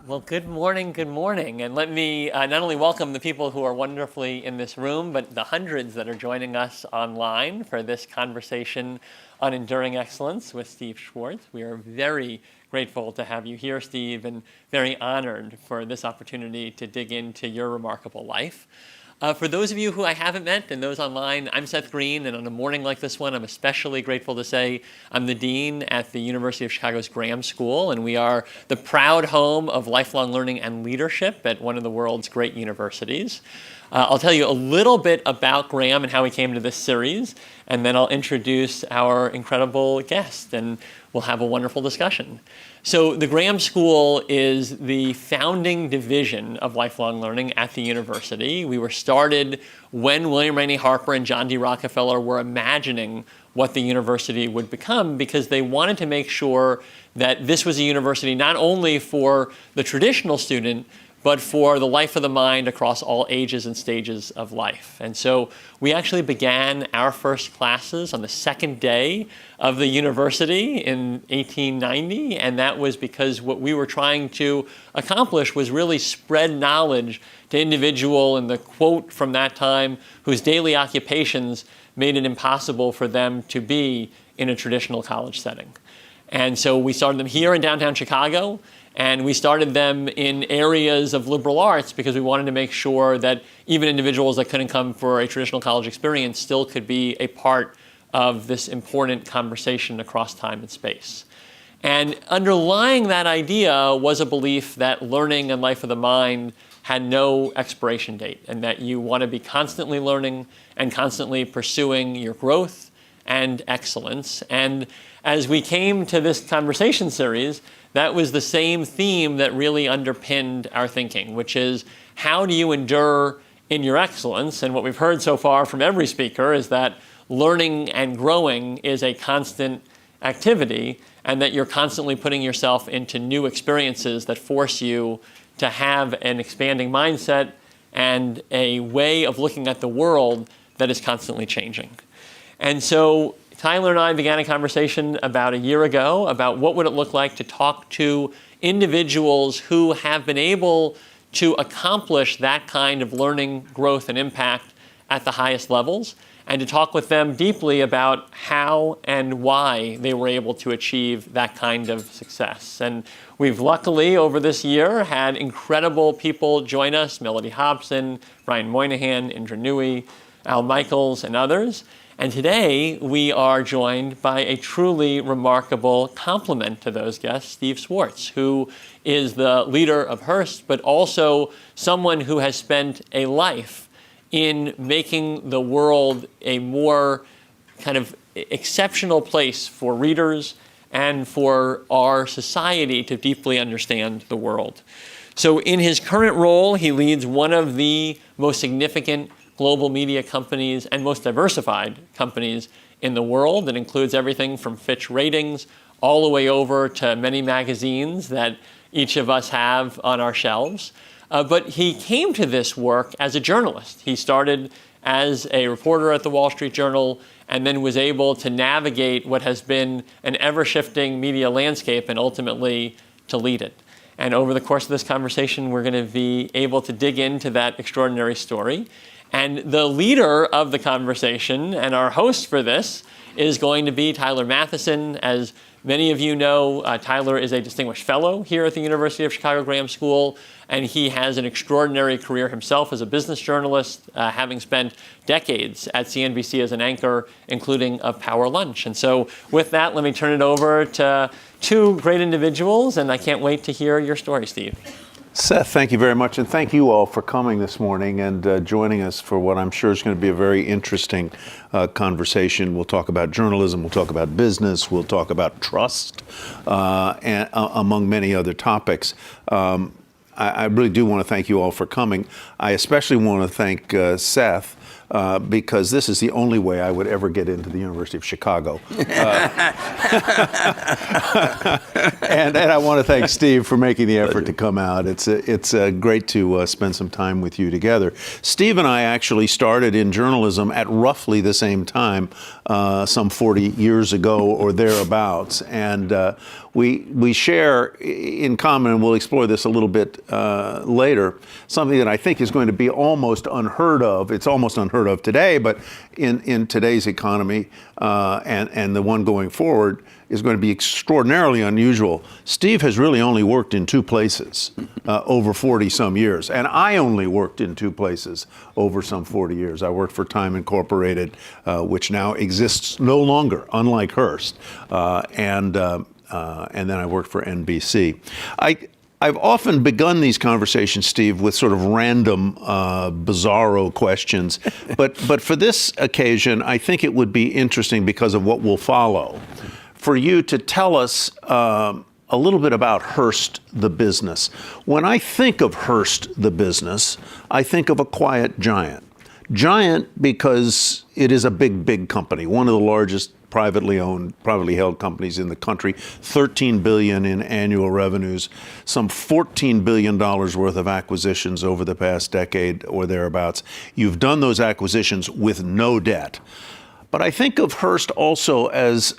Well, good morning, And let me not only welcome the people who are wonderfully in this room, but the hundreds that are joining us online for this conversation on enduring excellence with Steve Swartz. We are very grateful to have you here, Steve, and very honored for this opportunity to dig into your remarkable life. For those of you who I haven't met and those online, I'm Seth Green, and on a morning like this one, I'm especially grateful to say I'm the dean at the University of Chicago's Graham School, and we are the proud home of lifelong learning and leadership at one of the world's great universities. I'll tell you a little bit about Graham and how we came to this series, and then I'll introduce our incredible guest, and we'll have a wonderful discussion. So the Graham School is the founding division of lifelong learning at the university. We were started when William Randolph Hearst and John D. Rockefeller were imagining what the university would become, because they wanted to make sure that this was a university not only for the traditional student, but for the life of the mind across all ages and stages of life. And so we actually began our first classes on the second day of the university in 1890, and that was because what we were trying to accomplish was really spread knowledge to individuals, and the quote from that time, whose daily occupations made it impossible for them to be in a traditional college setting. And so we started them here in downtown Chicago, and we started them in areas of liberal arts because we wanted to make sure that even individuals that couldn't come for a traditional college experience still could be a part of this important conversation across time and space. And underlying that idea was a belief that learning and life of the mind had no expiration date, and that you want to be constantly learning and constantly pursuing your growth and excellence. And as we came to this conversation series, that was the same theme that really underpinned our thinking, which is, how do you endure in your excellence? And what we've heard so far from every speaker is that learning and growing is a constant activity, and that you're constantly putting yourself into new experiences that force you to have an expanding mindset and a way of looking at the world that is constantly changing. And so Tyler and I began a conversation about a year ago about what would it look like to talk to individuals who have been able to accomplish that kind of learning, growth, and impact at the highest levels, and to talk with them deeply about how and why they were able to achieve that kind of success. And we've luckily, over this year, had incredible people join us: Melody Hobson, Brian Moynihan, Indra Nooyi, Al Michaels, and others. And today, we are joined by a truly remarkable complement to those guests, Steve Swartz, who is the leader of Hearst, but also someone who has spent a life in making the world a more kind of exceptional place for readers and for our society to deeply understand the world. So in his current role, he leads one of the most significant global media companies and most diversified companies in the world. That includes everything from Fitch Ratings all the way over to many magazines that each of us have on our shelves. But he came to this work as a journalist. He started as a reporter at the Wall Street Journal, and then was able to navigate what has been an ever-shifting media landscape and ultimately to lead it. And over the course of this conversation, we're going to be able to dig into that extraordinary story. And the leader of the conversation and our host for this is going to be Tyler Mathisen. As many of you know, Tyler is a distinguished fellow here at the University of Chicago Graham School, and he has an extraordinary career himself as a business journalist, having spent decades at CNBC as an anchor, including a Power Lunch. And so with that, let me turn it over to two great individuals, and I can't wait to hear your story, Steve. Seth, thank you very much, and thank you all for coming this morning and joining us for what I'm sure is going to be a very interesting conversation. We'll talk about journalism, we'll talk about business, we'll talk about trust, and among many other topics. I really do want to thank you all for coming. I especially want to thank Seth because this is the only way I would ever get into the University of Chicago. And I want to thank Steve for making the effort to come out. It's great to spend some time with you together. Steve and I actually started in journalism at roughly the same time, some 40 years ago or thereabouts, and we share in common, and we'll explore this a little bit later, something that I think is going to be almost unheard of. It's almost unheard of today, but in today's economy and the one going forward is going to be extraordinarily unusual. Steve has really only worked in two places over 40 some years, and I only worked in two places over some 40 years. I worked for Time Incorporated, which now exists no longer, unlike Hearst, and then I worked for NBC. I've often begun these conversations, Steve, with sort of random, bizarro questions, but for this occasion, I think it would be interesting because of what will follow, for you to tell us a little bit about Hearst, the business. When I think of Hearst, the business, I think of a quiet giant. Giant because it is a big, big company, one of the largest privately owned, privately held companies in the country, $13 billion in annual revenues, some $14 billion worth of acquisitions over the past decade or thereabouts. You've done those acquisitions with no debt. But I think of Hearst also as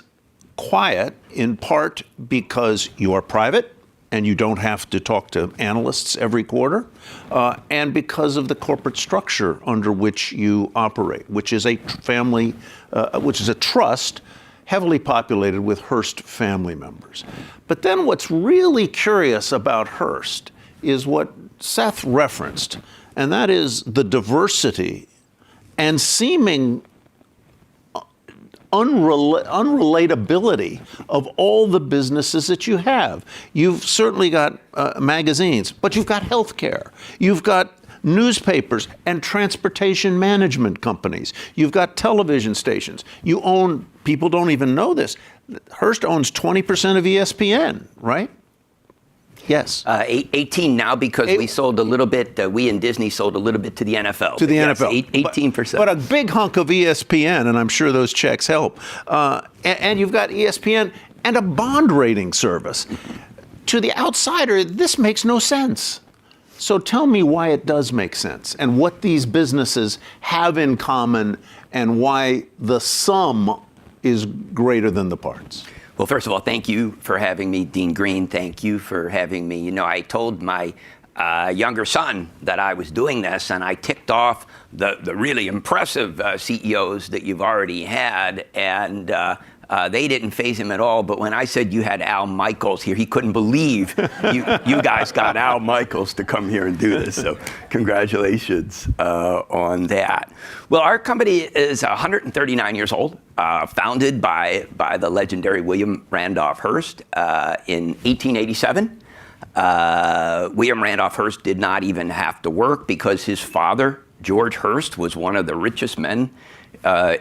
quiet, in part because you are private and you don't have to talk to analysts every quarter, and because of the corporate structure under which you operate, which is a family, which is a trust heavily populated with Hearst family members. But then what's really curious about Hearst is what Seth referenced, and that is the diversity and seeming unrelatability of all the businesses that you have. You've certainly got magazines, but you've got healthcare. You've got newspapers and transportation management companies. You've got television stations. You own, people don't even know this, Hearst owns 20% of ESPN, right? Yes. 18 now because we sold a little bit, we and Disney sold a little bit to the NFL. To the NFL. 18%. But a big hunk of ESPN, and I'm sure those checks help. And you've got ESPN and a bond rating service. To the outsider, this makes no sense. So tell me why it does make sense and what these businesses have in common and why the sum is greater than the parts. Well, first of all, thank you for having me, Dean Green. Thank you for having me. You know, I told my younger son that I was doing this, and I ticked off the really impressive CEOs that you've already had, and they didn't faze him at all. But when I said you had Al Michaels here, he couldn't believe you guys got Al Michaels to come here and do this. So congratulations on that. Well, our company is 139 years old, founded by the legendary William Randolph Hearst in 1887. William Randolph Hearst did not even have to work because his father, George Hearst, was one of the richest men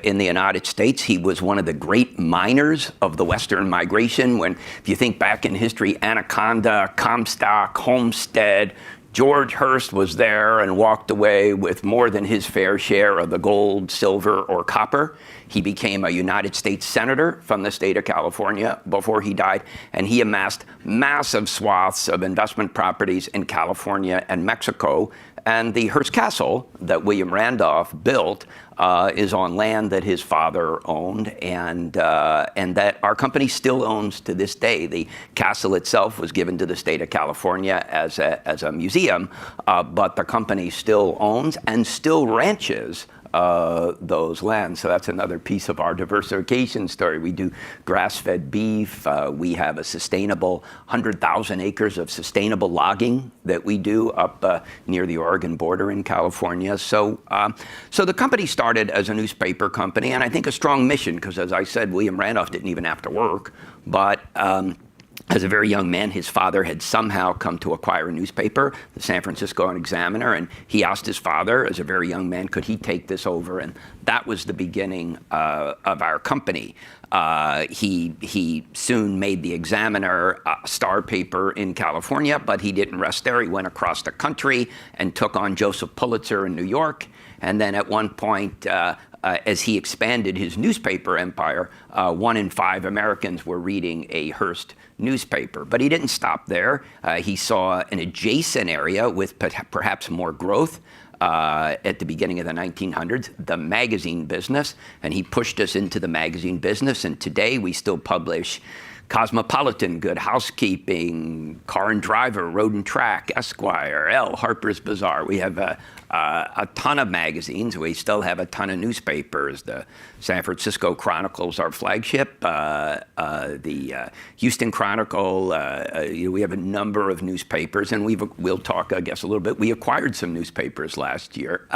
in the United States. He was one of the great miners of the Western migration. If you think back in history, Anaconda, Comstock, Homestead, George Hearst was there and walked away with more than his fair share of the gold, silver, or copper. He became a United States Senator from the state of California before he died, and he amassed massive swaths of investment properties in California and Mexico. And the Hearst Castle that William Randolph built is on land that his father owned, and that our company still owns to this day. The castle itself was given to the state of California as a museum, but the company still owns and still ranches those lands. So that's another piece of our diversification story. We do grass-fed beef. We have a sustainable 100,000 acres of sustainable logging that we do up near the Oregon border in California. So the company started as a newspaper company, and I think a strong mission, because as I said, William Randolph didn't even have to work, but As a very young man, his father had somehow come to acquire a newspaper, the San Francisco Examiner, and he asked his father, as a very young man, could he take this over? And that was the beginning of our company. He soon made the Examiner a star paper in California, but he didn't rest there. He went across the country and took on Joseph Pulitzer in New York. And then at one point, as he expanded his newspaper empire, 1 in 5 Americans were reading a Hearst newspaper. But he didn't stop there. He saw an adjacent area with perhaps more growth at the beginning of the 1900s, the magazine business, and he pushed us into the magazine business. And today we still publish Cosmopolitan, Good Housekeeping, Car and Driver, Road and Track, Esquire, Elle, Harper's Bazaar. We have a ton of magazines. We still have a ton of newspapers. The San Francisco Chronicle's our flagship. The Houston Chronicle. We have a number of newspapers, and we'll talk, I guess, a little bit. We acquired some newspapers last year.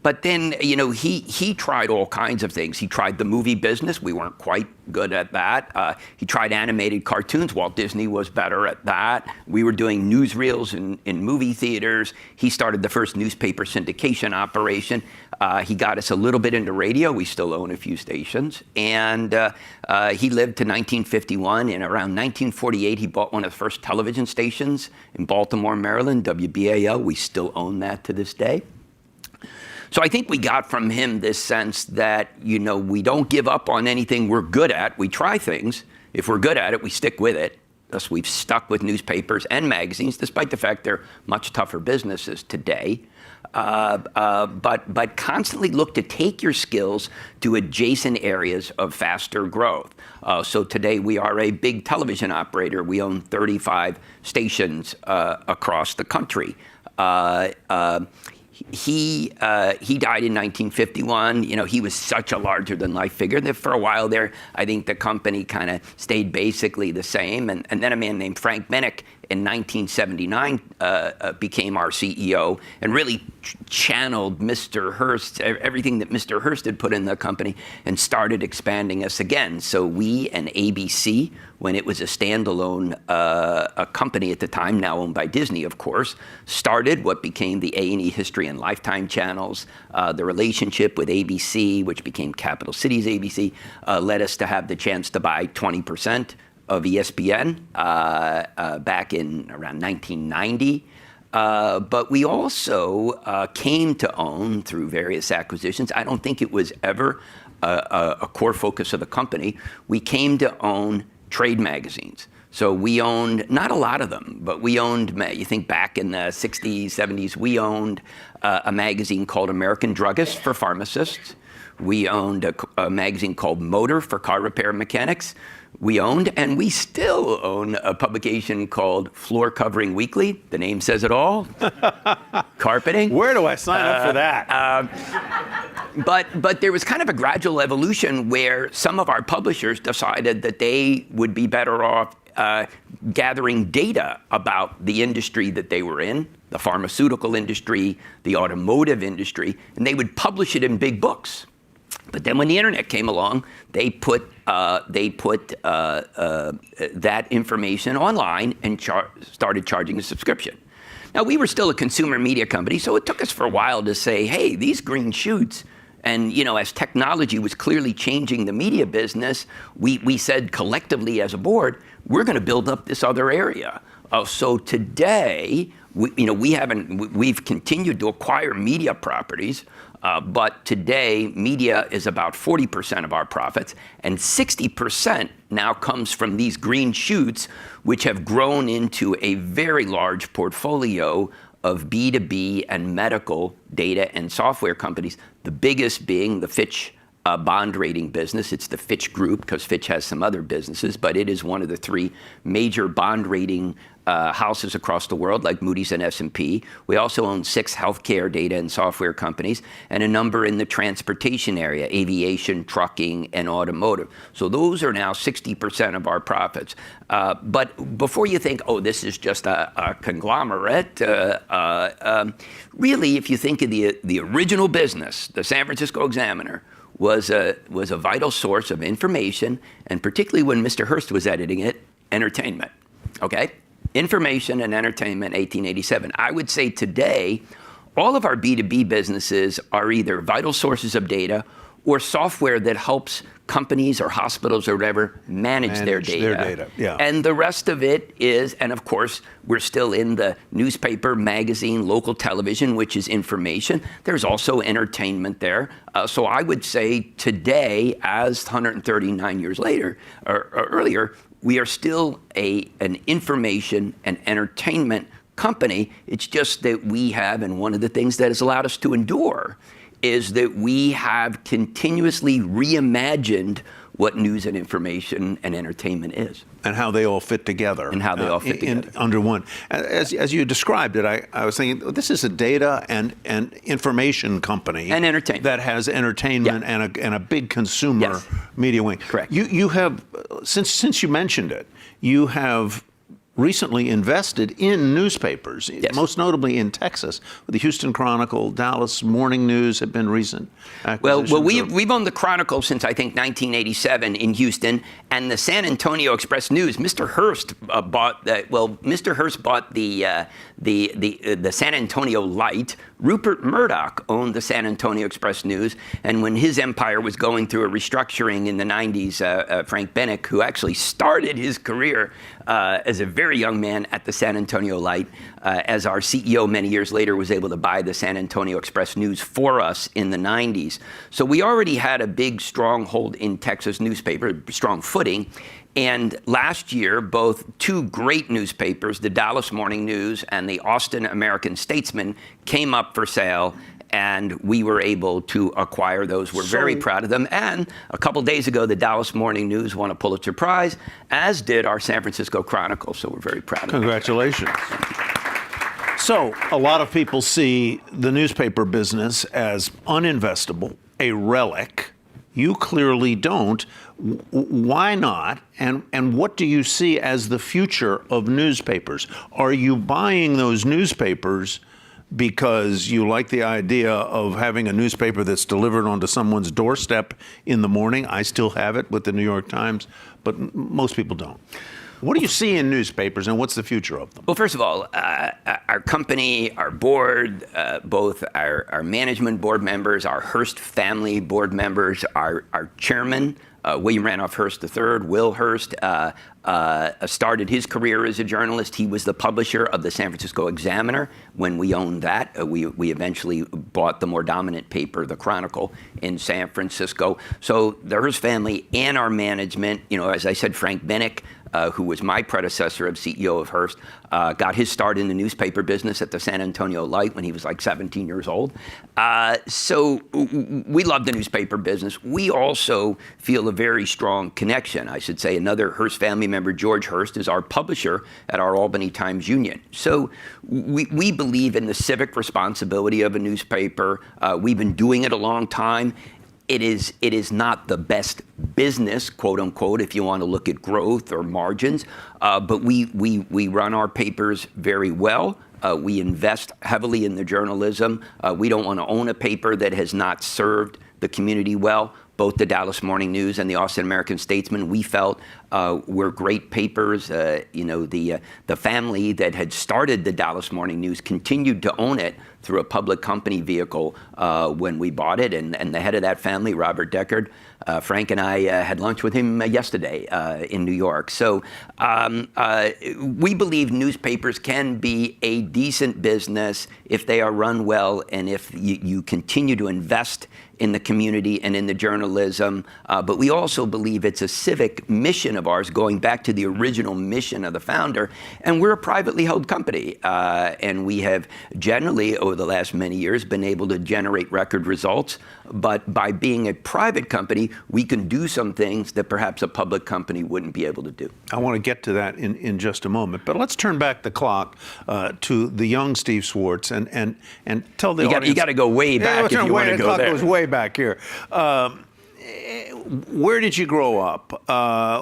But then, he tried all kinds of things. He tried the movie business. We weren't quite good at that. He tried animated cartoons. Walt Disney was better at that. We were doing newsreels in movie theaters. He started the first newspaper syndication operation. He got us a little bit into radio. We still own a few stations. And he lived to 1951. And around 1948, he bought one of the first television stations in Baltimore, Maryland, WBAL. We still own that to this day. So I think we got from him this sense that, we don't give up on anything we're good at. We try things. If we're good at it, we stick with it. Thus, we've stuck with newspapers and magazines, despite the fact they're much tougher businesses today. But constantly look to take your skills to adjacent areas of faster growth. So today we are a big television operator. We own 35 stations across the country. He died in 1951. He was such a larger-than-life figure that for a while there, I think the company kind of stayed basically the same. And then a man named Frank Minnick in 1979 became our CEO and really channeled Mr. Hearst, everything that Mr. Hearst had put in the company, and started expanding us again. So we and ABC, when it was a standalone a company at the time, now owned by Disney, of course, started what became the A&E History and Lifetime channels. The relationship with ABC, which became Capital Cities ABC, led us to have the chance to buy 20% of ESPN back in around 1990. But we also came to own, through various acquisitions, I don't think it was ever a core focus of the company, we came to own trade magazines. So we owned, not a lot of them, but we owned, you think back in the 60s, 70s, we owned a magazine called American Druggist for pharmacists. We owned a magazine called Motor for car repair mechanics. We owned, and we still own, a publication called Floor Covering Weekly. The name says it all. Carpeting. Where do I sign up for that? But there was kind of a gradual evolution where some of our publishers decided that they would be better off gathering data about the industry that they were in, the pharmaceutical industry, the automotive industry, and they would publish it in big books. But then when the internet came along, they put that information online and started charging a subscription. Now, we were still a consumer media company, so it took us for a while to say, hey, these green shoots. And as technology was clearly changing the media business, we said collectively as a board, we're going to build up this other area. So today, we've continued to acquire media properties. But today, media is about 40% of our profits, and 60% now comes from these green shoots, which have grown into a very large portfolio of B2B and medical data and software companies, the biggest being the Fitch bond rating business. It's the Fitch Group, because Fitch has some other businesses, but it is one of the 3 major bond rating houses across the world, like Moody's and S&P. We also own 6 healthcare data and software companies, and a number in the transportation area, aviation, trucking, and automotive. So those are now 60% of our profits. But before you think, oh, this is just a conglomerate, really, if you think of the original business, the San Francisco Examiner, was a vital source of information, and particularly when Mr. Hearst was editing it, entertainment. Okay? Information and entertainment, 1887. I would say today, all of our B2B businesses are either vital sources of data or software that helps companies or hospitals or whatever manage their data. Yeah. And the rest of it is, and of course, we're still in the newspaper, magazine, local television, which is information. There's also entertainment there. So I would say today, as 139 years later, or earlier, we are still an information and entertainment company. It's just that we have, and one of the things that has allowed us to endure is that we have continuously reimagined what news and information and entertainment is. And how they all fit together. And how they all fit together. Under one. As you described it, I was thinking, this is a data and information company. And entertainment. That has entertainment and a big consumer media wing. Correct. You have, since you mentioned it, you have recently invested in newspapers, most notably in Texas. The Houston Chronicle, Dallas Morning News have been recent acquisitions. Well, we've owned the Chronicle since, I think, 1987 in Houston, and the San Antonio Express News. Mr. Hearst bought the San Antonio Light. Rupert Murdoch owned the San Antonio Express News, and when his empire was going through a restructuring in the 90s, Frank Bennick, who actually started his career as a very young man at the San Antonio Light, as our CEO many years later was able to buy the San Antonio Express News for us in the 90s. So we already had a big stronghold in Texas newspaper, strong footing. And last year, both two great newspapers, the Dallas Morning News and the Austin American Statesman, came up for sale, and we were able to acquire those. We're very proud of them. And a couple days ago, the Dallas Morning News won a Pulitzer Prize, as did our San Francisco Chronicle. So we're very proud of them. Congratulations. So a lot of people see the newspaper business as uninvestable, a relic. You clearly don't. Why not? And what do you see as the future of newspapers? Are you buying those newspapers because you like the idea of having a newspaper that's delivered onto someone's doorstep in the morning? I still have it with the New York Times, but most people don't. What do you see in newspapers, and what's the future of them? Well, first of all, our company, our board, both our management board members, our Hearst family board members, our chairman, William Randolph Hearst III, Will Hearst, started his career as a journalist. He was the publisher of the San Francisco Examiner. When we owned that, we eventually bought the more dominant paper, the Chronicle, in San Francisco. So the Hearst family and our management, as I said, Frank Bennick, who was my predecessor as CEO of Hearst, got his start in the newspaper business at the San Antonio Light when he was like 17 years old. So we love the newspaper business. We also feel a very strong connection. I should say another Hearst family member, George Hearst, is our publisher at our Albany Times Union. So we believe in the civic responsibility of a newspaper. We've been doing it a long time. It is not the best business, quote unquote, if you want to look at growth or margins, but we run our papers very well. We invest heavily in the journalism. We don't want to own a paper that has not served the community well. Both the Dallas Morning News and the Austin American Statesman, we felt were great papers. The family that had started the Dallas Morning News continued to own it through a public company vehicle when we bought it. And the head of that family, Robert Deckard, Frank and I had lunch with him yesterday in New York. So we believe newspapers can be a decent business if they are run well and if you continue to invest in the community and in the journalism. But we also believe it's a civic mission of ours, going back to the original mission of the founder. And we're a privately held company. And we have generally, over the last many years, been able to generate record results. But by being a private company, we can do some things that perhaps a public company wouldn't be able to do. I want to get to that in just a moment. But let's turn back the clock to the young Steve Swartz and tell the audience. You got to go way back if you want to go there. The clock goes way back here. Where did you grow up?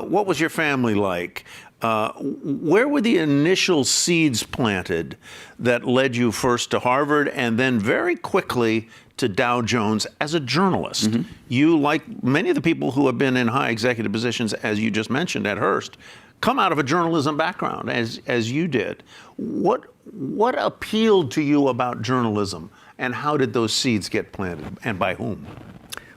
What was your family like? Where were the initial seeds planted that led you first to Harvard and then very quickly to Dow Jones as a journalist? Mm-hmm. You, like many of the people who have been in high executive positions, as you just mentioned, at Hearst, come out of a journalism background, as you did. What appealed to you about journalism, and how did those seeds get planted, and by whom?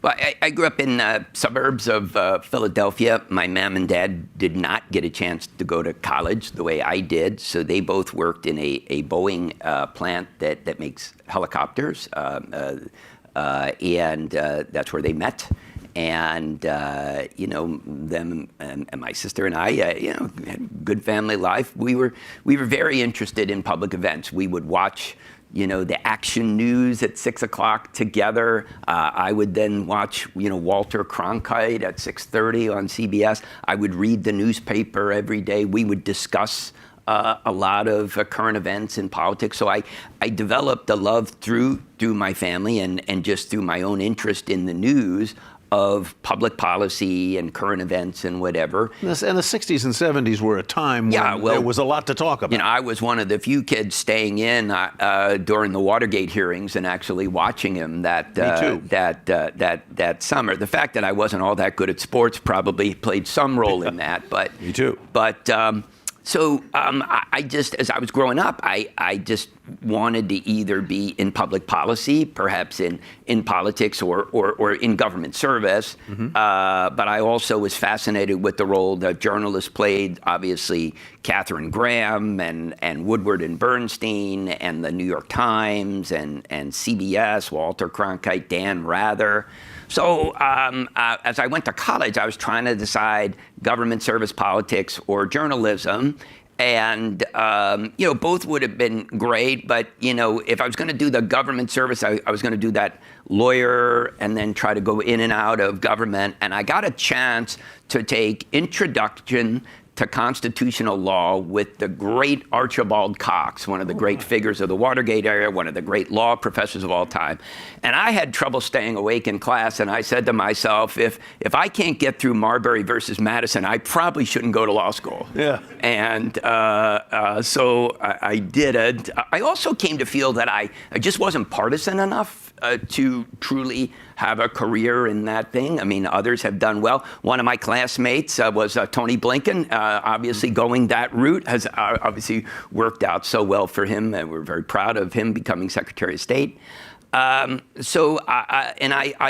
Well, I grew up in suburbs of Philadelphia. My mom and dad did not get a chance to go to college the way I did, so they both worked in a Boeing plant that makes helicopters, and that's where they met. And them and my sister and I, had a good family life. We were very interested in public events. We would watch the action news at 6 o'clock together. I would then watch, Walter Cronkite at 6:30 on CBS. I would read the newspaper every day. We would discuss a lot of current events in politics. So I developed a love through my family and just through my own interest in the news of public policy and current events and whatever. And the 60s and 70s were a time when there was a lot to talk about. I was one of the few kids staying in during the Watergate hearings and actually watching him that summer. The fact that I wasn't all that good at sports probably played some role in that. But Me too. But I just, as I was growing up, I just wanted to either be in public policy, perhaps in politics or in government service. Mm-hmm. But I also was fascinated with the role that journalists played. Obviously, Katharine Graham and Woodward and Bernstein and the New York Times and CBS, Walter Cronkite, Dan Rather. So as I went to college, I was trying to decide government service, politics, or journalism. And, both would have been great. But, if I was going to do the government service, I was going to do that lawyer and then try to go in and out of government. And I got a chance to take Introduction to Constitutional Law with the great Archibald Cox, one of the great figures of the Watergate era, one of the great law professors of all time. And I had trouble staying awake in class, and I said to myself, if I can't get through Marbury versus Madison, I probably shouldn't go to law school. Yeah. And so I did it. I also came to feel that I just wasn't partisan enough to truly have a career in that thing. I mean, others have done well. One of my classmates was Tony Blinken. Obviously, going that route has obviously worked out so well for him, and we're very proud of him becoming Secretary of State. I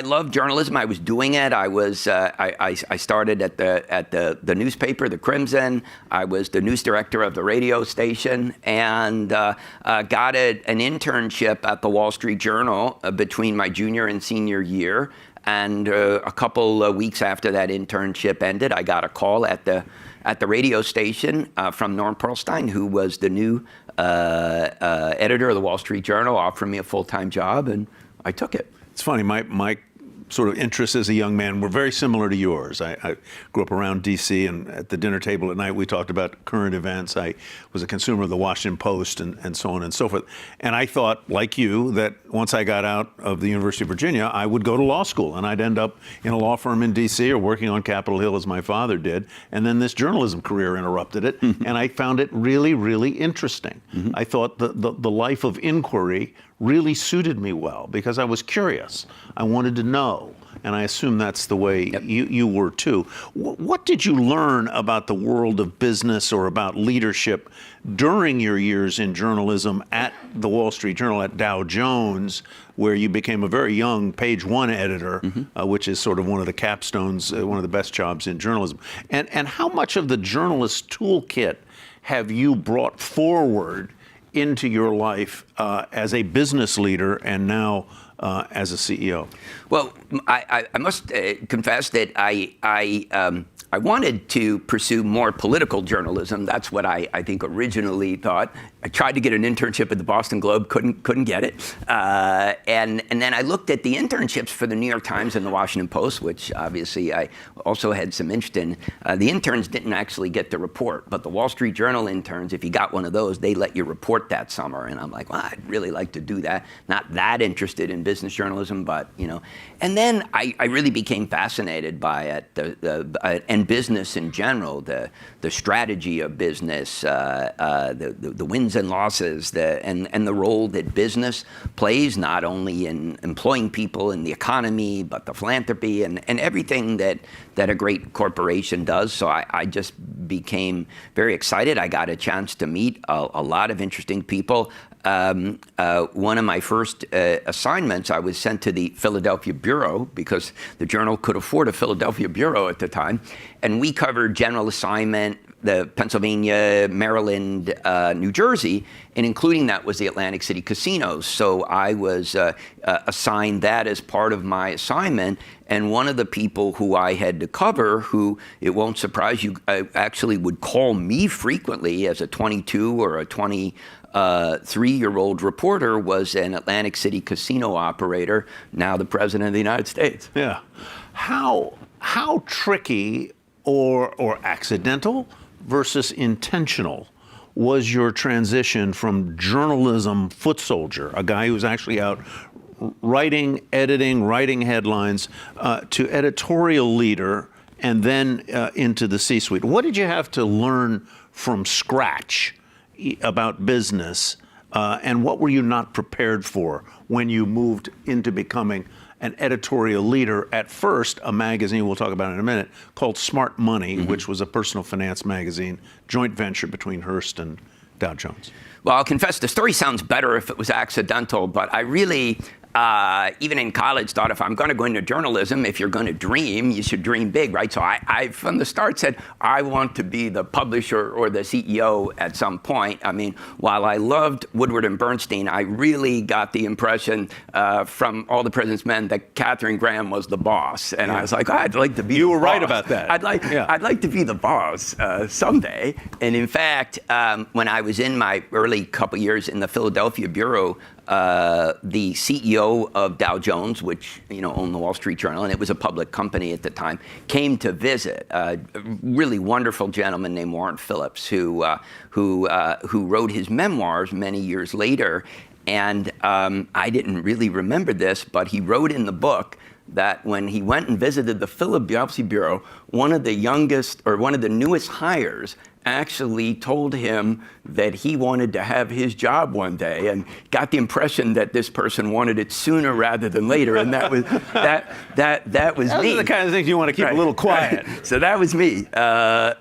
love journalism. I was doing it. I started at the newspaper, the Crimson. I was the news director of the radio station, and got an internship at the Wall Street Journal between my junior and senior year. And a couple of weeks after that internship ended, I got a call at the radio station from Norm Pearlstein, who was the new editor of the Wall Street Journal, offered me a full-time job, and I took it. It's funny, my sort of interests as a young man were very similar to yours. I grew up around D.C., and at the dinner table at night, we talked about current events. I was a consumer of the Washington Post and so on and so forth. And I thought, like you, that once I got out of the University of Virginia, I would go to law school, and I'd end up in a law firm in D.C. or working on Capitol Hill as my father did. And then this journalism career interrupted it, and I found it really, really interesting. Mm-hmm. I thought the life of inquiry really suited me well because I was curious. I wanted to know, and I assume that's the way you were too. What did you learn about the world of business or about leadership during your years in journalism at the Wall Street Journal, at Dow Jones, where you became a very young page one editor, which is sort of one of the capstones, one of the best jobs in journalism? And how much of the journalist toolkit have you brought forward into your life as a business leader and now as a CEO? Well, I must confess that I wanted to pursue more political journalism. That's what I think originally thought. I tried to get an internship at the Boston Globe, couldn't get it. And then I looked at the internships for the New York Times and the Washington Post, which obviously I also had some interest in. The interns didn't actually get to report, but the Wall Street Journal interns, if you got one of those, they let you report that summer. And I'm like, well, I'd really like to do that. Not that interested in business journalism, but, And then I really became fascinated by it, and business in general, the strategy of business, the wins wins and losses, and the role that business plays, not only in employing people in the economy, but the philanthropy and everything that a great corporation does. So I just became very excited. I got a chance to meet a lot of interesting people. One of my first assignments, I was sent to the Philadelphia bureau because the Journal could afford a Philadelphia bureau at the time. And we covered general assignment, the Pennsylvania, Maryland, New Jersey, and including that was the Atlantic City casinos. So I was assigned that as part of my assignment. And one of the people who I had to cover, who, it won't surprise you, actually would call me frequently as a 22 or a 23-year-old reporter, was an Atlantic City casino operator, now the President of the United States. Yeah. How tricky or accidental versus intentional was your transition from journalism foot soldier, a guy who was actually out writing, editing, writing headlines, to editorial leader, and then into the C-suite? What did you have to learn from scratch about business, and what were you not prepared for when you moved into becoming an editorial leader at first, a magazine we'll talk about in a minute, called SmartMoney, which was a personal finance magazine, joint venture between Hearst and Dow Jones? Well, I'll confess, the story sounds better if it was accidental, but I really, even in college, thought if I'm going to go into journalism, if you're going to dream, you should dream big, right? So I from the start said, I want to be the publisher or the CEO at some point. I mean, while I loved Woodward and Bernstein, I really got the impression from All the President's Men that Katharine Graham was the boss. And I was like, I'd like to be the boss. You were right about that. I'd like to be the boss someday. And in fact, when I was in my early couple years in the Philadelphia bureau, the CEO of Dow Jones, which owned the Wall Street Journal, and it was a public company at the time, came to visit. A really wonderful gentleman named Warren Phillips, who wrote his memoirs many years later. And I didn't really remember this, but he wrote in the book that when he went and visited the Philadelphia bureau, one of the newest hires actually told him that he wanted to have his job one day, and got the impression that this person wanted it sooner rather than later, and that was that was Those me. are the kind of things you want to keep a little quiet. Right. So that was me. So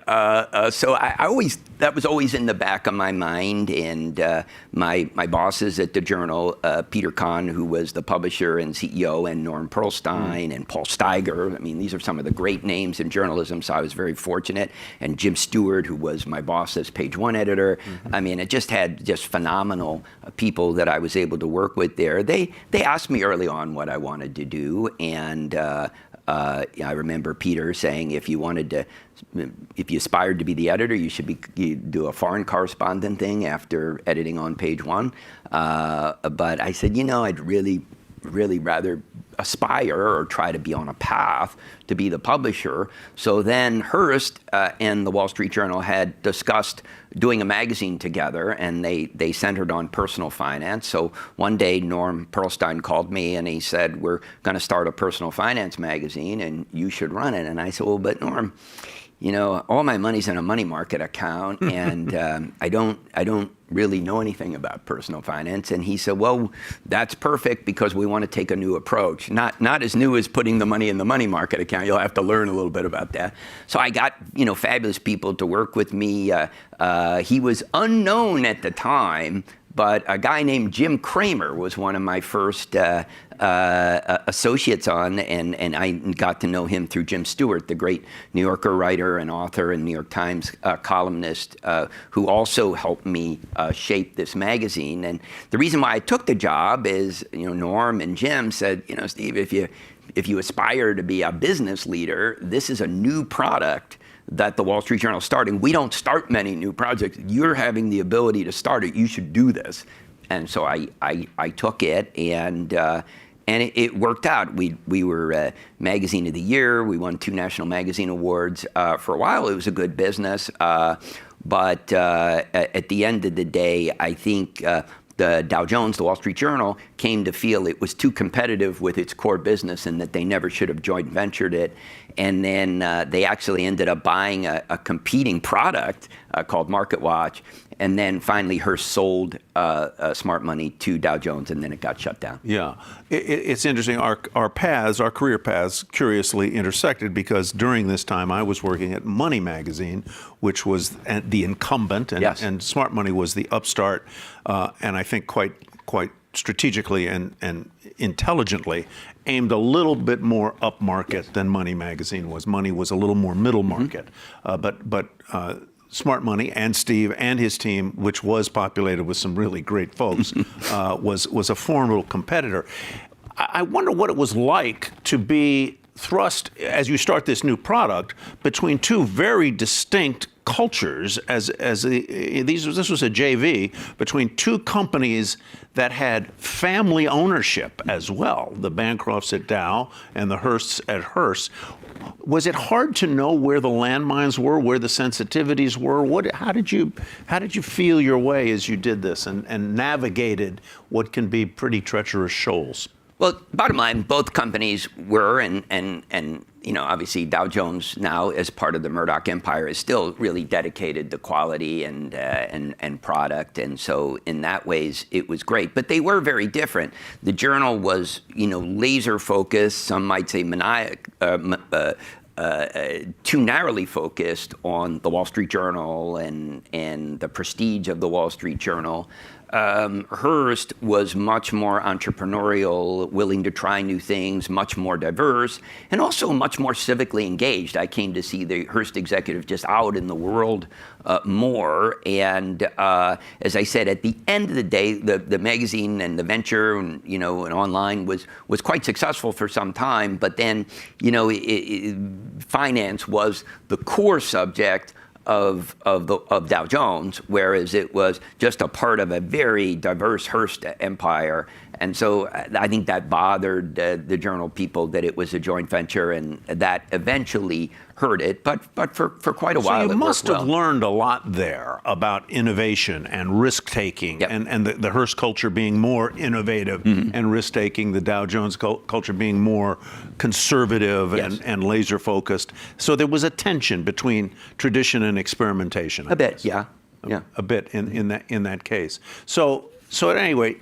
that was always in the back of my mind, and my bosses at the Journal, Peter Kahn, who was the publisher and CEO, and Norm Pearlstein and Paul Steiger. I mean, these are some of the great names in journalism, so I was very fortunate. And Jim Stewart, who was my boss as Page One editor. I mean, it just had phenomenal people that I was able to work with there. They asked me early on what I wanted to do, and I remember Peter saying, if you aspired to be the editor, you do a foreign correspondent thing after editing on Page One. But I said, I'd really rather aspire or try to be on a path to be the publisher. So then Hearst and the Wall Street Journal had discussed doing a magazine together, and they centered on personal finance. So one day Norm Pearlstein called me and he said, we're going to start a personal finance magazine and you should run it. And I said, well, but Norm, all my money's in a money market account, and I don't really know anything about personal finance. And he said, well, that's perfect, because we want to take a new approach. Not as new as putting the money in the money market account. You'll have to learn a little bit about that. So I got, fabulous people to work with me. He was unknown at the time, but a guy named Jim Cramer was one of my first associates on, and I got to know him through Jim Stewart, the great New Yorker writer and author and New York Times columnist, who also helped me shape this magazine. And the reason why I took the job is, Norm and Jim said, Steve, if you aspire to be a business leader, this is a new product that the Wall Street Journal is starting. We don't start many new projects. You're having the ability to start it. You should do this. And so I took it, and it worked out. We were Magazine of the Year. We won 2 National Magazine Awards. For a while, it was a good business. But at the end of the day, I think the Dow Jones, the Wall Street Journal, came to feel it was too competitive with its core business and that they never should have joint ventured it. And then they actually ended up buying a competing product called MarketWatch. And then finally, Hearst sold SmartMoney to Dow Jones, and then it got shut down. Yeah, it's interesting. Our career paths, curiously intersected because during this time I was working at Money Magazine, which was the incumbent, and, Yes. and SmartMoney was the upstart, and I think quite strategically and intelligently aimed a little bit more upmarket than Money Magazine was. Money was a little more middle market, but SmartMoney and Steve and his team, which was populated with some really great folks, was a formidable competitor. I wonder what it was like to be thrust, as you start this new product, between two very distinct cultures. This was a JV between two companies that had family ownership as well, the Bancrofts at Dow and the Hearsts at Hearst. Was it hard to know where the landmines were, where the sensitivities were? How did you feel your way as you did this and navigated what can be pretty treacherous shoals? Well, bottom line, both companies were, and obviously Dow Jones now, as part of the Murdoch empire, is still really dedicated to quality and product, and so in that ways it was great. But they were very different. The Journal was, laser focused. Some might say too narrowly focused on the Wall Street Journal and the prestige of the Wall Street Journal. Hearst was much more entrepreneurial, willing to try new things, much more diverse, and also much more civically engaged. I came to see the Hearst executive just out in the world more. And as I said, at the end of the day, the magazine and the venture and online was quite successful for some time. But then, finance was the core subject of Dow Jones, whereas it was just a part of a very diverse Hearst empire. And so I think that bothered the Journal people that it was a joint venture, and that eventually hurt it. But for quite a while, so you must have well. learned a lot there about innovation and risk taking, Yep. and the Hearst culture being more innovative and risk taking, the Dow Jones culture being more conservative Yes. and laser focused. So there was a tension between tradition and experimentation. I A bit, guess. yeah. A bit in that case. So at any rate,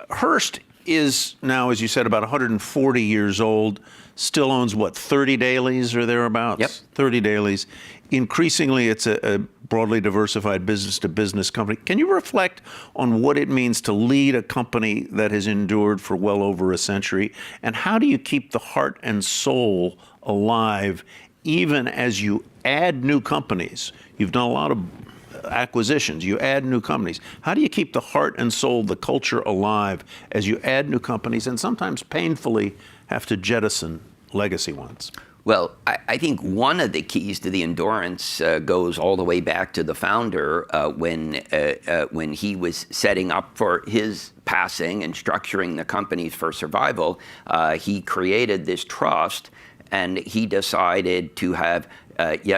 Hearst is now, as you said, about 140 years old, still owns, 30 dailies or thereabouts? Yep. 30 dailies. Increasingly, it's a broadly diversified business-to-business company. Can you reflect on what it means to lead a company that has endured for well over a century? And how do you keep the heart and soul alive even as you add new companies? You've done a lot of acquisitions, you add new companies. How do you keep the heart and soul, the culture alive as you add new companies and sometimes painfully have to jettison legacy ones? Well, I think one of the keys to the endurance goes all the way back to the founder when he was setting up for his passing and structuring the companies for survival. He created this trust, and he decided to have,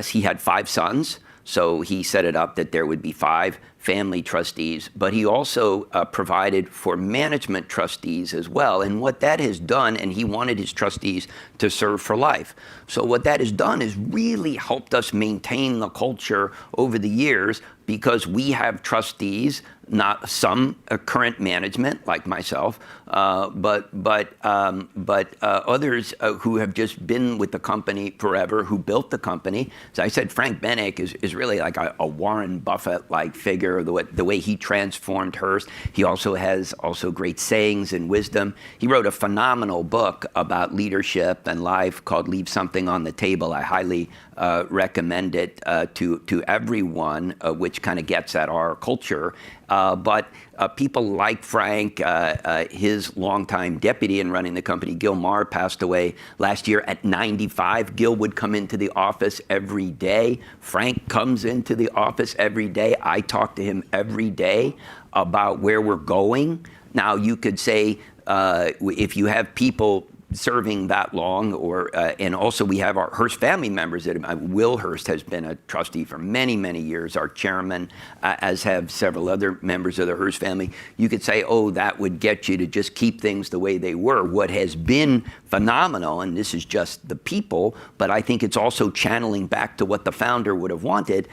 he had 5 sons. So he set it up that there would be 5 family trustees, but he also provided for management trustees as well. And what that has done, and he wanted his trustees to serve for life. So what that has done is really helped us maintain the culture over the years, because we have trustees, not some current management like myself, but others who have just been with the company forever, who built the company. As I said, Frank Bennick is really like a Warren Buffett-like figure, the way he transformed Hearst. He also has great sayings and wisdom. He wrote a phenomenal book about leadership and life called Leave Something on the Table. I highly recommend it to everyone, which kind of gets at our culture. But people like Frank, his longtime deputy in running the company, Gil Marr, passed away last year at 95. Gil would come into the office every day. Frank comes into the office every day. I talk to him every day about where we're going. Now, you could say if you have people serving that long, and also we have our Hearst family members. Will Hearst has been a trustee for many, many years, our chairman, as have several other members of the Hearst family. You could say, that would get you to just keep things the way they were. What has been phenomenal, and this is just the people, but I think it's also channeling back to what the founder would have wanted.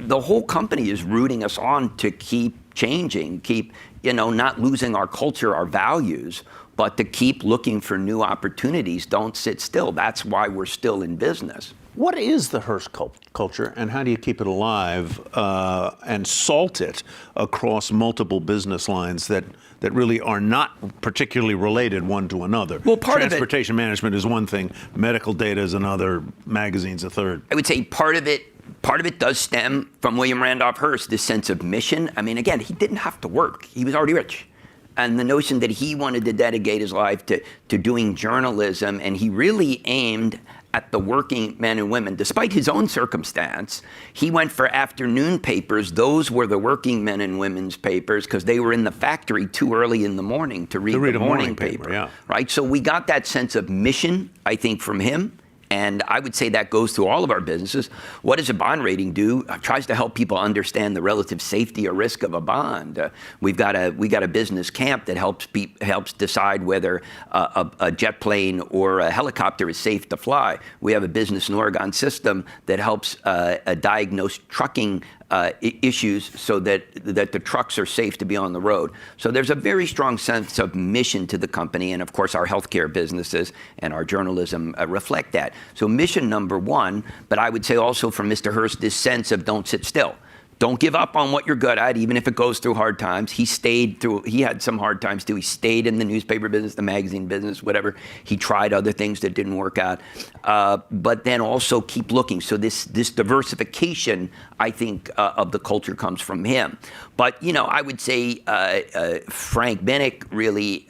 the whole company is rooting us on to keep changing, keep, not losing our culture, our values, but to keep looking for new opportunities. Don't sit still. That's why we're still in business. What is the Hearst culture, and how do you keep it alive and salt it across multiple business lines that really are not particularly related one to another? Well, transportation management is one thing, medical data is another, magazines a third. I would say part of it does stem from William Randolph Hearst, this sense of mission. I mean, again, he didn't have to work. He was already rich. And the notion that he wanted to dedicate his life to doing journalism, and he really aimed at the working men and women. Despite his own circumstance, he went for afternoon papers. Those were the working men and women's papers because they were in the factory too early in the morning to read the morning paper. Yeah. Right? So we got that sense of mission, I think, from him. And I would say that goes through all of our businesses. What does a bond rating do? It tries to help people understand the relative safety or risk of a bond. We got a business camp that helps decide whether a jet plane or a helicopter is safe to fly. We have a business in Oregon system that helps diagnose trucking issues so that the trucks are safe to be on the road. So there's a very strong sense of mission to the company, and of course our healthcare businesses and our journalism reflect that. So mission number one, but I would say also from Mr. Hearst, this sense of don't sit still. Don't give up on what you're good at, even if it goes through hard times. He had some hard times too. He stayed in the newspaper business, the magazine business, whatever. He tried other things that didn't work out. But then also keep looking. So this diversification, I think, of the culture comes from him. But, I would say Frank Minnick really,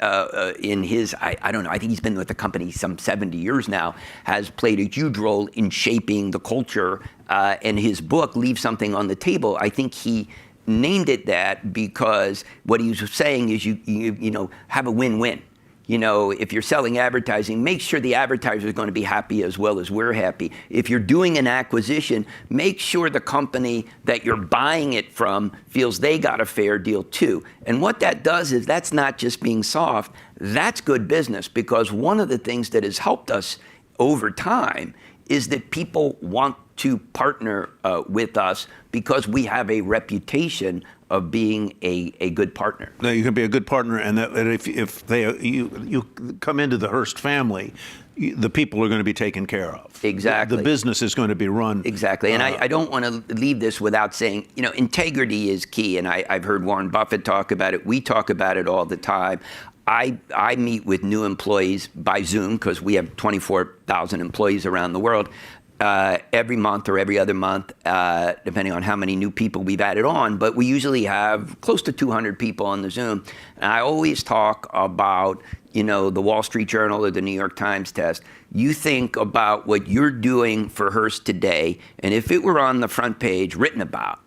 in his, I don't know, I think he's been with the company some 70 years now, has played a huge role in shaping the culture. And his book, Leave Something on the Table, I think he named it that because what he was saying is you have a win-win. If you're selling advertising, make sure the advertiser is going to be happy as well as we're happy. If you're doing an acquisition, make sure the company that you're buying it from feels they got a fair deal too. And what that does is that's not just being soft, that's good business, because one of the things that has helped us over time is that people want to partner with us because we have a reputation of being a good partner. Now, you can be a good partner, and that if you come into the Hearst family, the people are going to be taken care of. Exactly. The business is going to be run. Exactly. And I don't want to leave this without saying, integrity is key. And I've heard Warren Buffett talk about it. We talk about it all the time. I meet with new employees by Zoom because we have 24,000 employees around the world. Every month or every other month, depending on how many new people we've added on, but we usually have close to 200 people on the Zoom. And I always talk about, the Wall Street Journal or the New York Times test. You think about what you're doing for Hearst today, and if it were on the front page written about,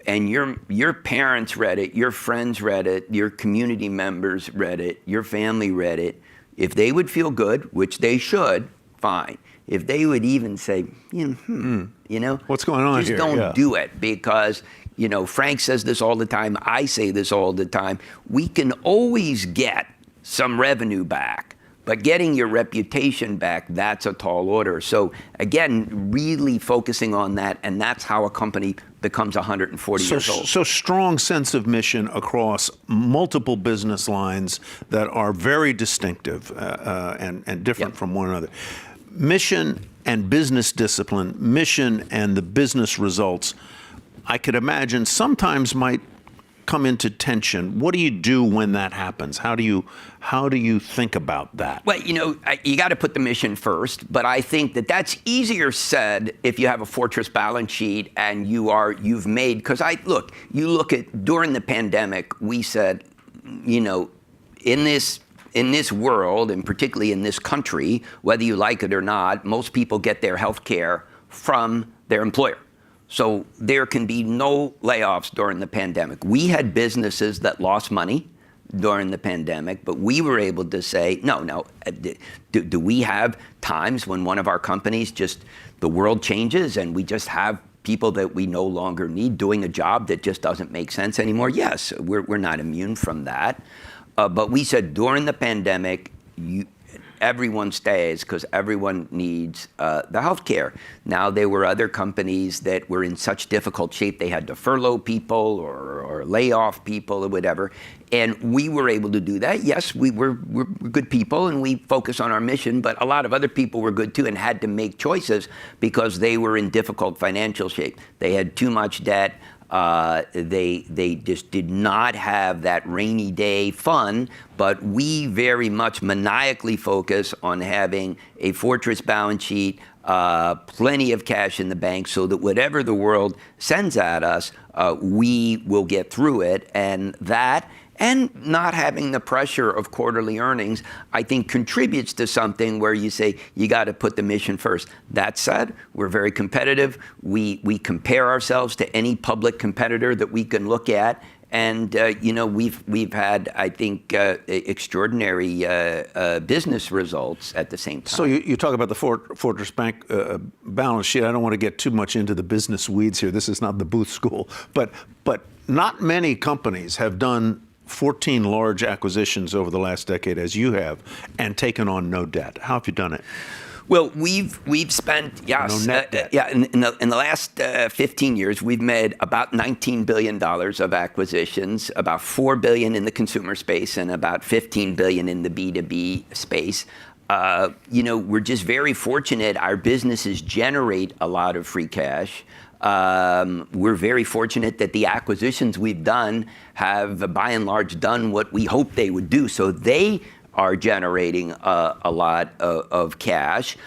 and your parents read it, your friends read it, your community members read it, your family read it, if they would feel good, which they should, fine. If they would even say, what's going on just here? Just don't Yeah. do it because, Frank says this all the time. I say this all the time. We can always get some revenue back, but getting your reputation back, that's a tall order. So again, really focusing on that, and that's how a company becomes 140 years old. So strong sense of mission across multiple business lines that are very distinctive and different from one another. Mission and business discipline, mission and the business results, I could imagine sometimes might come into tension. What do you do when that happens? How do you think about that? Well, you got to put the mission first, but I think that's easier said if you have a fortress balance sheet and you've made, because you look at during the pandemic, we said, in this world, and particularly in this country, whether you like it or not, most people get their health care from their employer. So there can be no layoffs during the pandemic. We had businesses that lost money during the pandemic, but we were able to say, no. Do we have times when one of our companies the world changes and we just have people that we no longer need doing a job that just doesn't make sense anymore? Yes, we're not immune from that. But we said during the pandemic, everyone stays because everyone needs the health care. Now, there were other companies that were in such difficult shape they had to furlough people or lay off people or whatever. And we were able to do that. Yes, we're good people and we focus on our mission, but a lot of other people were good too and had to make choices because they were in difficult financial shape. They had too much debt. They just did not have that rainy day fun, but we very much maniacally focus on having a fortress balance sheet, plenty of cash in the bank so that whatever the world sends at us, we will get through it. And not having the pressure of quarterly earnings, I think contributes to something where you say, you got to put the mission first. That said, we're very competitive. We compare ourselves to any public competitor that we can look at. And we've had, I think, extraordinary business results at the same time. So you talk about the Fortress Bank balance sheet. I don't want to get too much into the business weeds here. This is not the Booth School. But not many companies have done 14 large acquisitions over the last decade, as you have, and taken on no debt. How have you done it? Well, we've spent, yes, no net debt. in the last 15 years, we've made about $19 billion of acquisitions, about $4 billion in the consumer space and about $15 billion in the B2B space. We're just very fortunate. Our businesses generate a lot of free cash. We're very fortunate that the acquisitions we've done have, by and large, done what we hoped they would do. So they are generating a lot of cash.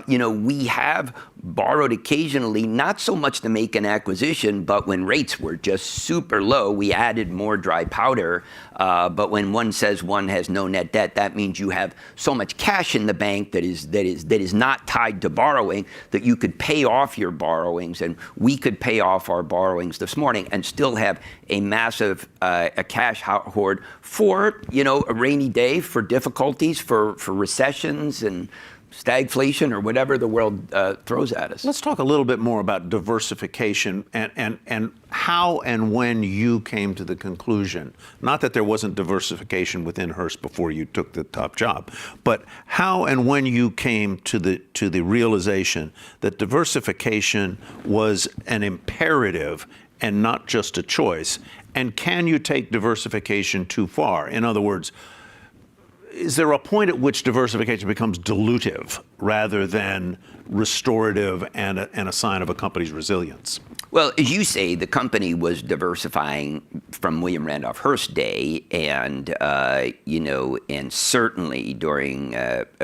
We have borrowed occasionally, not so much to make an acquisition, but when rates were just super low, we added more dry powder. But when one says one has no net debt, that means you have so much cash in the bank that is not tied to borrowing that you could pay off your borrowings, and we could pay off our borrowings this morning and still have a massive a cash hoard for a rainy day, for difficulties, for recessions and stagflation or whatever the world throws at us. Let's talk a little bit more about diversification and how and when you came to the conclusion, not that there wasn't diversification within Hearst before you took the top job, but how and when you came to the realization that diversification was an imperative and not just a choice. And can you take diversification too far? In other words, is there a point at which diversification becomes dilutive rather than restorative and a sign of a company's resilience? Well, as you say, the company was diversifying from William Randolph Hearst day, and and certainly during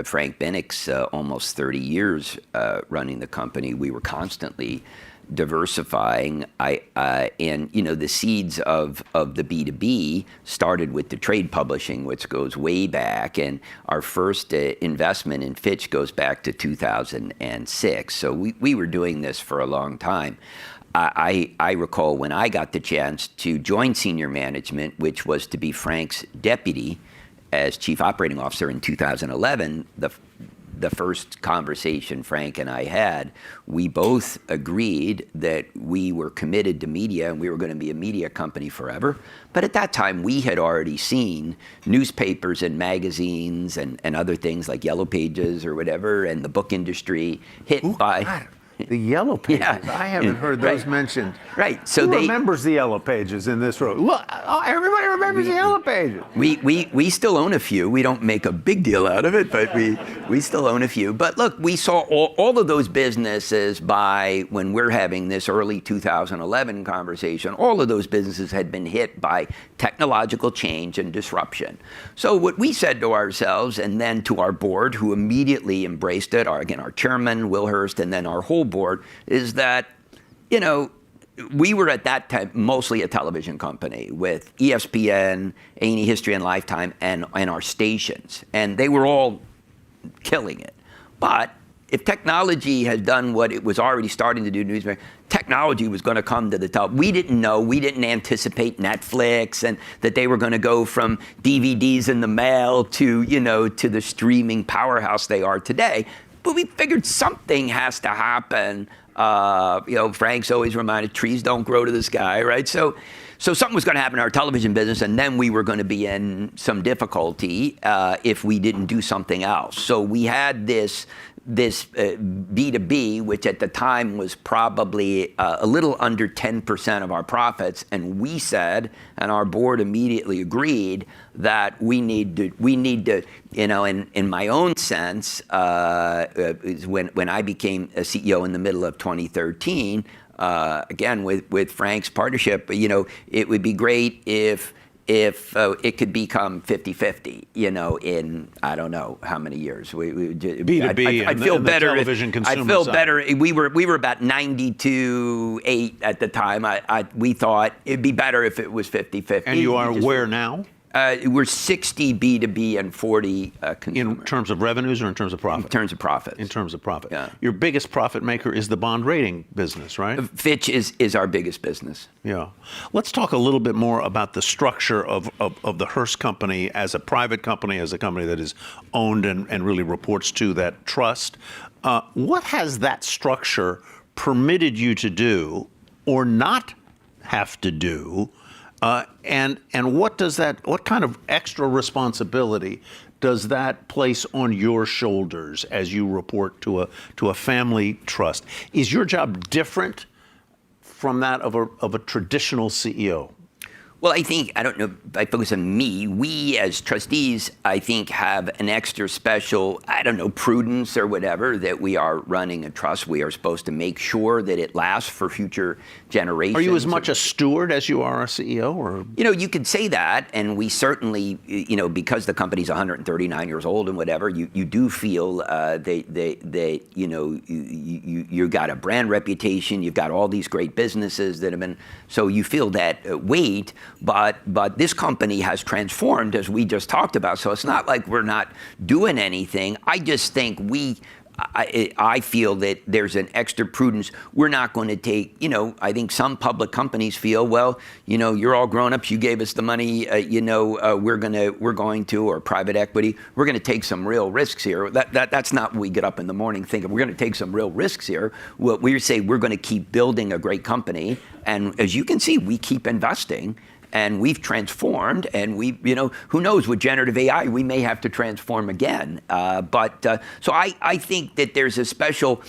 Frank Binnick's almost 30 years running the company, we were constantly diversifying. The seeds of the B2B started with the trade publishing, which goes way back, and our first investment in Fitch goes back to 2006. So we were doing this for a long time. I recall when I got the chance to join senior management, which was to be Frank's deputy as chief operating officer in 2011, the first conversation Frank and I had, we both agreed that we were committed to media and we were going to be a media company forever. But at that time, we had already seen newspapers and magazines and other things like Yellow Pages or whatever, and the book industry hit by... God. The Yellow Pages. Yeah. I haven't heard those mentioned. Right. So Who remembers the Yellow Pages in this room? Well, everybody remembers the Yellow Pages. We still own a few. We don't make a big deal out of it, but we still own a few. But look, we saw all of those businesses when we're having this early 2011 conversation, all of those businesses had been hit by technological change and disruption. So what we said to ourselves and then to our board, who immediately embraced it, our chairman, Will Hearst, and then our whole board, is that, we were at that time mostly a television company with ESPN, A&E History and Lifetime, and our stations. And they were all killing it. But if technology had done what it was already starting to do, newspaper, technology was going to come to the top. We didn't know. We didn't anticipate Netflix and that they were going to go from DVDs in the mail to the streaming powerhouse they are today. But we figured something has to happen. Frank's always reminded, trees don't grow to the sky, right? So So something was going to happen in our television business, and then we were going to be in some difficulty if we didn't do something else. So we had this B2B, which at the time was probably a little under 10% of our profits, and we said, and our board immediately agreed, that we need to, in my own sense, when I became a CEO in the middle of 2013, again with Frank's partnership, it would be great if it could become 50-50, in I don't know how many years. B2B. I'd feel better. Television consumer I'd feel side. better. We were about 90-8 at the time. We thought it'd be better if it was 50-50. And you are where now? We're 60 B2B and 40 consumer. In terms of revenues or in terms of profit? In terms of profits. In terms of profit. Yeah. Your biggest profit maker is the bond rating business, right? Fitch is our biggest business. Yeah. Let's talk a little bit more about the structure of the Hearst company as a private company, as a company that is owned and really reports to that trust. What has that structure permitted you to do or not have to do? And what kind of extra responsibility does that place on your shoulders as you report to a family trust? Is your job different from that of a traditional CEO? Well, I don't know if I focus on me. We as trustees, I think, have an extra special, prudence or whatever, that we are running a trust. We are supposed to make sure that it lasts for future generations. Are you as much a steward as you are a CEO? Or? You could say that, and we certainly, because the company's 139 years old and whatever, you do feel that you've got a brand reputation, you've got all these great businesses that have been, so you feel that weight. But this company has transformed, as we just talked about. So it's not like we're not doing anything. I just think I feel that there's an extra prudence. We're not going to take, I think some public companies feel, well, you're all grown-ups, you gave us the money, we're going to, or private equity, we're going to take some real risks here. That's not what we get up in the morning thinking, we're going to take some real risks here. What we say, we're going to keep building a great company. And as you can see, we keep investing. And we've transformed, and who knows, with generative AI, we may have to transform again. So I think that there's a special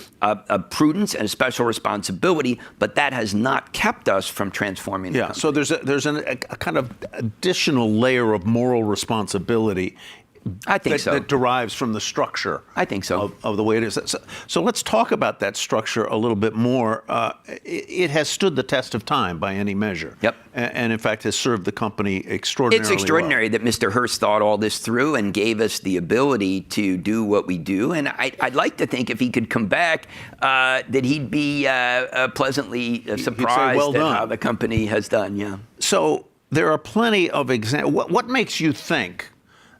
prudence and a special responsibility, but that has not kept us from transforming the company. So there's a kind of additional layer of moral responsibility. I think so. That derives from the structure. I think so. Of the way it is. So let's talk about that structure a little bit more. It has stood the test of time by any measure. Yep. And in fact has served the company extraordinarily It's extraordinary well. that Mr. Hearst thought all this through and gave us the ability to do what we do. And I'd like to think if he could come back, that he'd be pleasantly surprised well at done. how the company has done. Yeah. So there are plenty of examples. What makes you think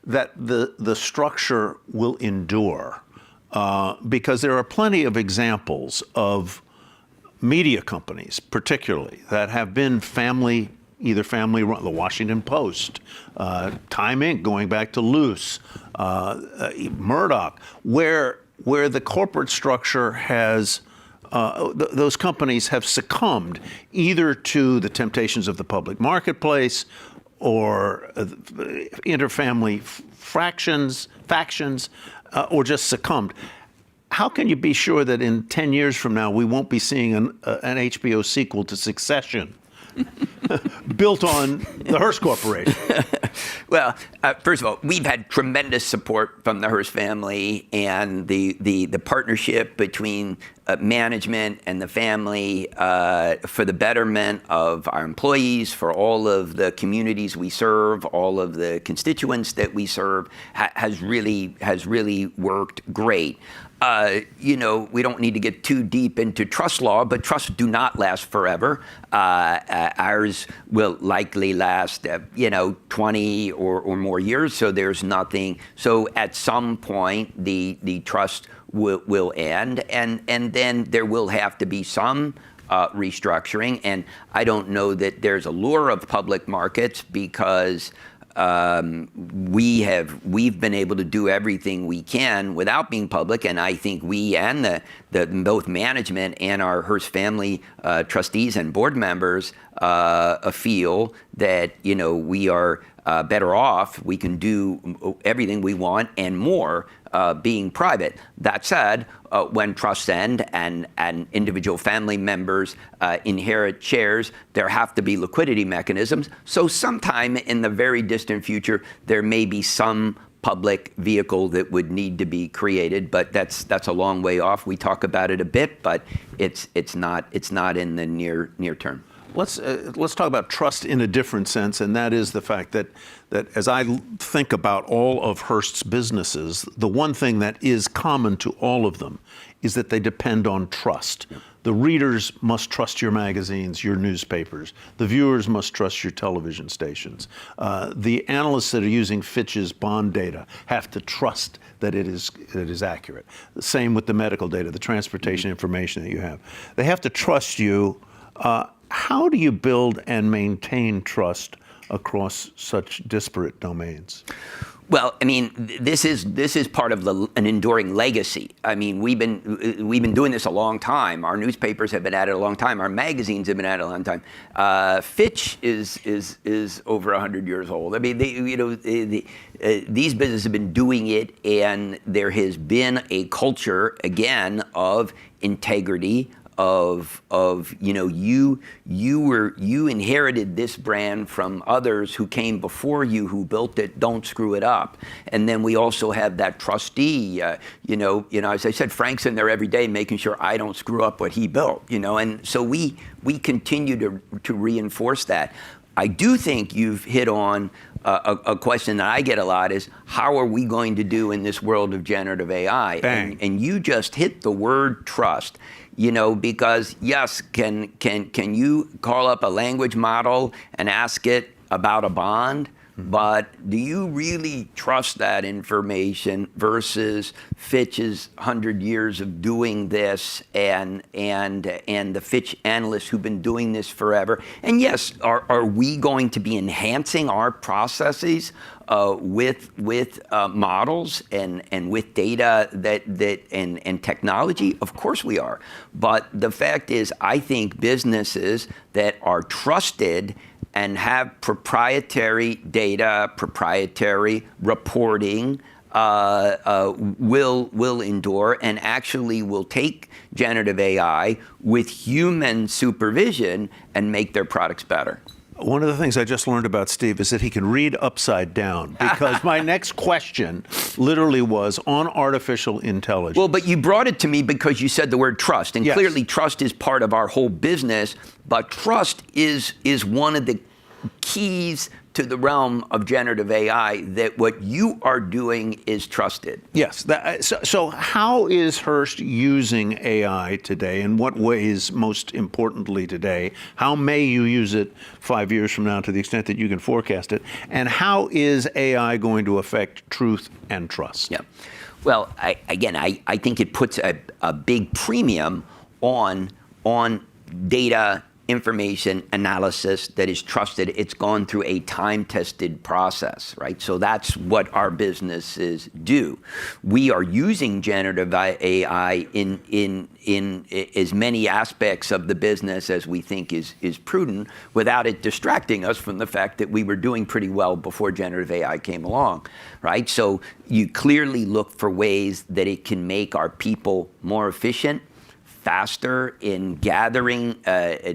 that the structure will endure? Because there are plenty of examples of media companies, particularly, that have been either family run. The Washington Post, Time Inc., going back to Luce, Murdoch, where the corporate structure has those companies have succumbed either to the temptations of the public marketplace or interfamily factions, or just succumbed. How can you be sure that in 10 years from now we won't be seeing an HBO sequel to Succession built on the Hearst Corporation? Well, first of all, we've had tremendous support from the Hearst family, and the partnership between management and the family for the betterment of our employees, for all of the communities we serve, all of the constituents that we serve, has really worked great. We don't need to get too deep into trust law, but trusts do not last forever. Ours will likely last, 20 or more years, so there's nothing. So at some point, the trust will end, and then there will have to be some restructuring. And I don't know that there's a lure of public markets because we've been able to do everything we can without being public, and I think we and the both management and our Hearst family trustees and board members feel that we are better off. We can do everything we want and more being private. That said, when trusts end and individual family members inherit shares, there have to be liquidity mechanisms. So sometime in the very distant future, there may be some public vehicle that would need to be created, but that's a long way off. We talk about it a bit, but it's not in the near term. Let's talk about trust in a different sense, and that is the fact that as I think about all of Hearst's businesses, the one thing that is common to all of them is that they depend on trust. Yep. The readers must trust your magazines, your newspapers. The viewers must trust your television stations. The analysts that are using Fitch's bond data have to trust that it is accurate. The same with the medical data, the transportation information that you have. They have to trust you. How do you build and maintain trust across such disparate domains? Well, I mean, this is part of an enduring legacy. I mean, we've been doing this a long time. Our newspapers have been at it a long time. Our magazines have been at it a long time. Fitch is over 100 years old. I mean, these businesses have been doing it, and there has been a culture again of integrity. You inherited this brand from others who came before you, who built it. Don't screw it up. And then we also have that trustee. As I said, Frank's in there every day making sure I don't screw up what he built. And so we continue to reinforce that. I do think you've hit on a question that I get a lot is, how are we going to do in this world of generative AI? And you just hit the word trust. Because yes, can you call up a language model and ask it about a bond? But do you really trust that information versus Fitch's 100 years of doing this and the Fitch analysts who've been doing this forever? And yes, are we going to be enhancing our processes with models and with data and technology? Of course we are. But the fact is, I think businesses that are trusted and have proprietary data, proprietary reporting, will endure, and actually will take generative AI with human supervision and make their products better. One of the things I just learned about Steve is that he can read upside down, because my next question literally was on artificial intelligence. Well, but you brought it to me because you said the word trust, and yes. Clearly trust is part of our whole business, but trust is one of the keys to the realm of generative AI, that what you are doing is trusted. Yes. So how is Hearst using AI today? In what ways, most importantly today? How may you use it 5 years from now, to the extent that you can forecast it? And how is AI going to affect truth and trust? Yeah. Well, I think it puts a big premium on data information analysis that is trusted. It's gone through a time-tested process, right? So that's what our businesses do. We are using generative AI in as many aspects of the business as we think is prudent, without it distracting us from the fact that we were doing pretty well before generative AI came along, right? So you clearly look for ways that it can make our people more efficient, faster in gathering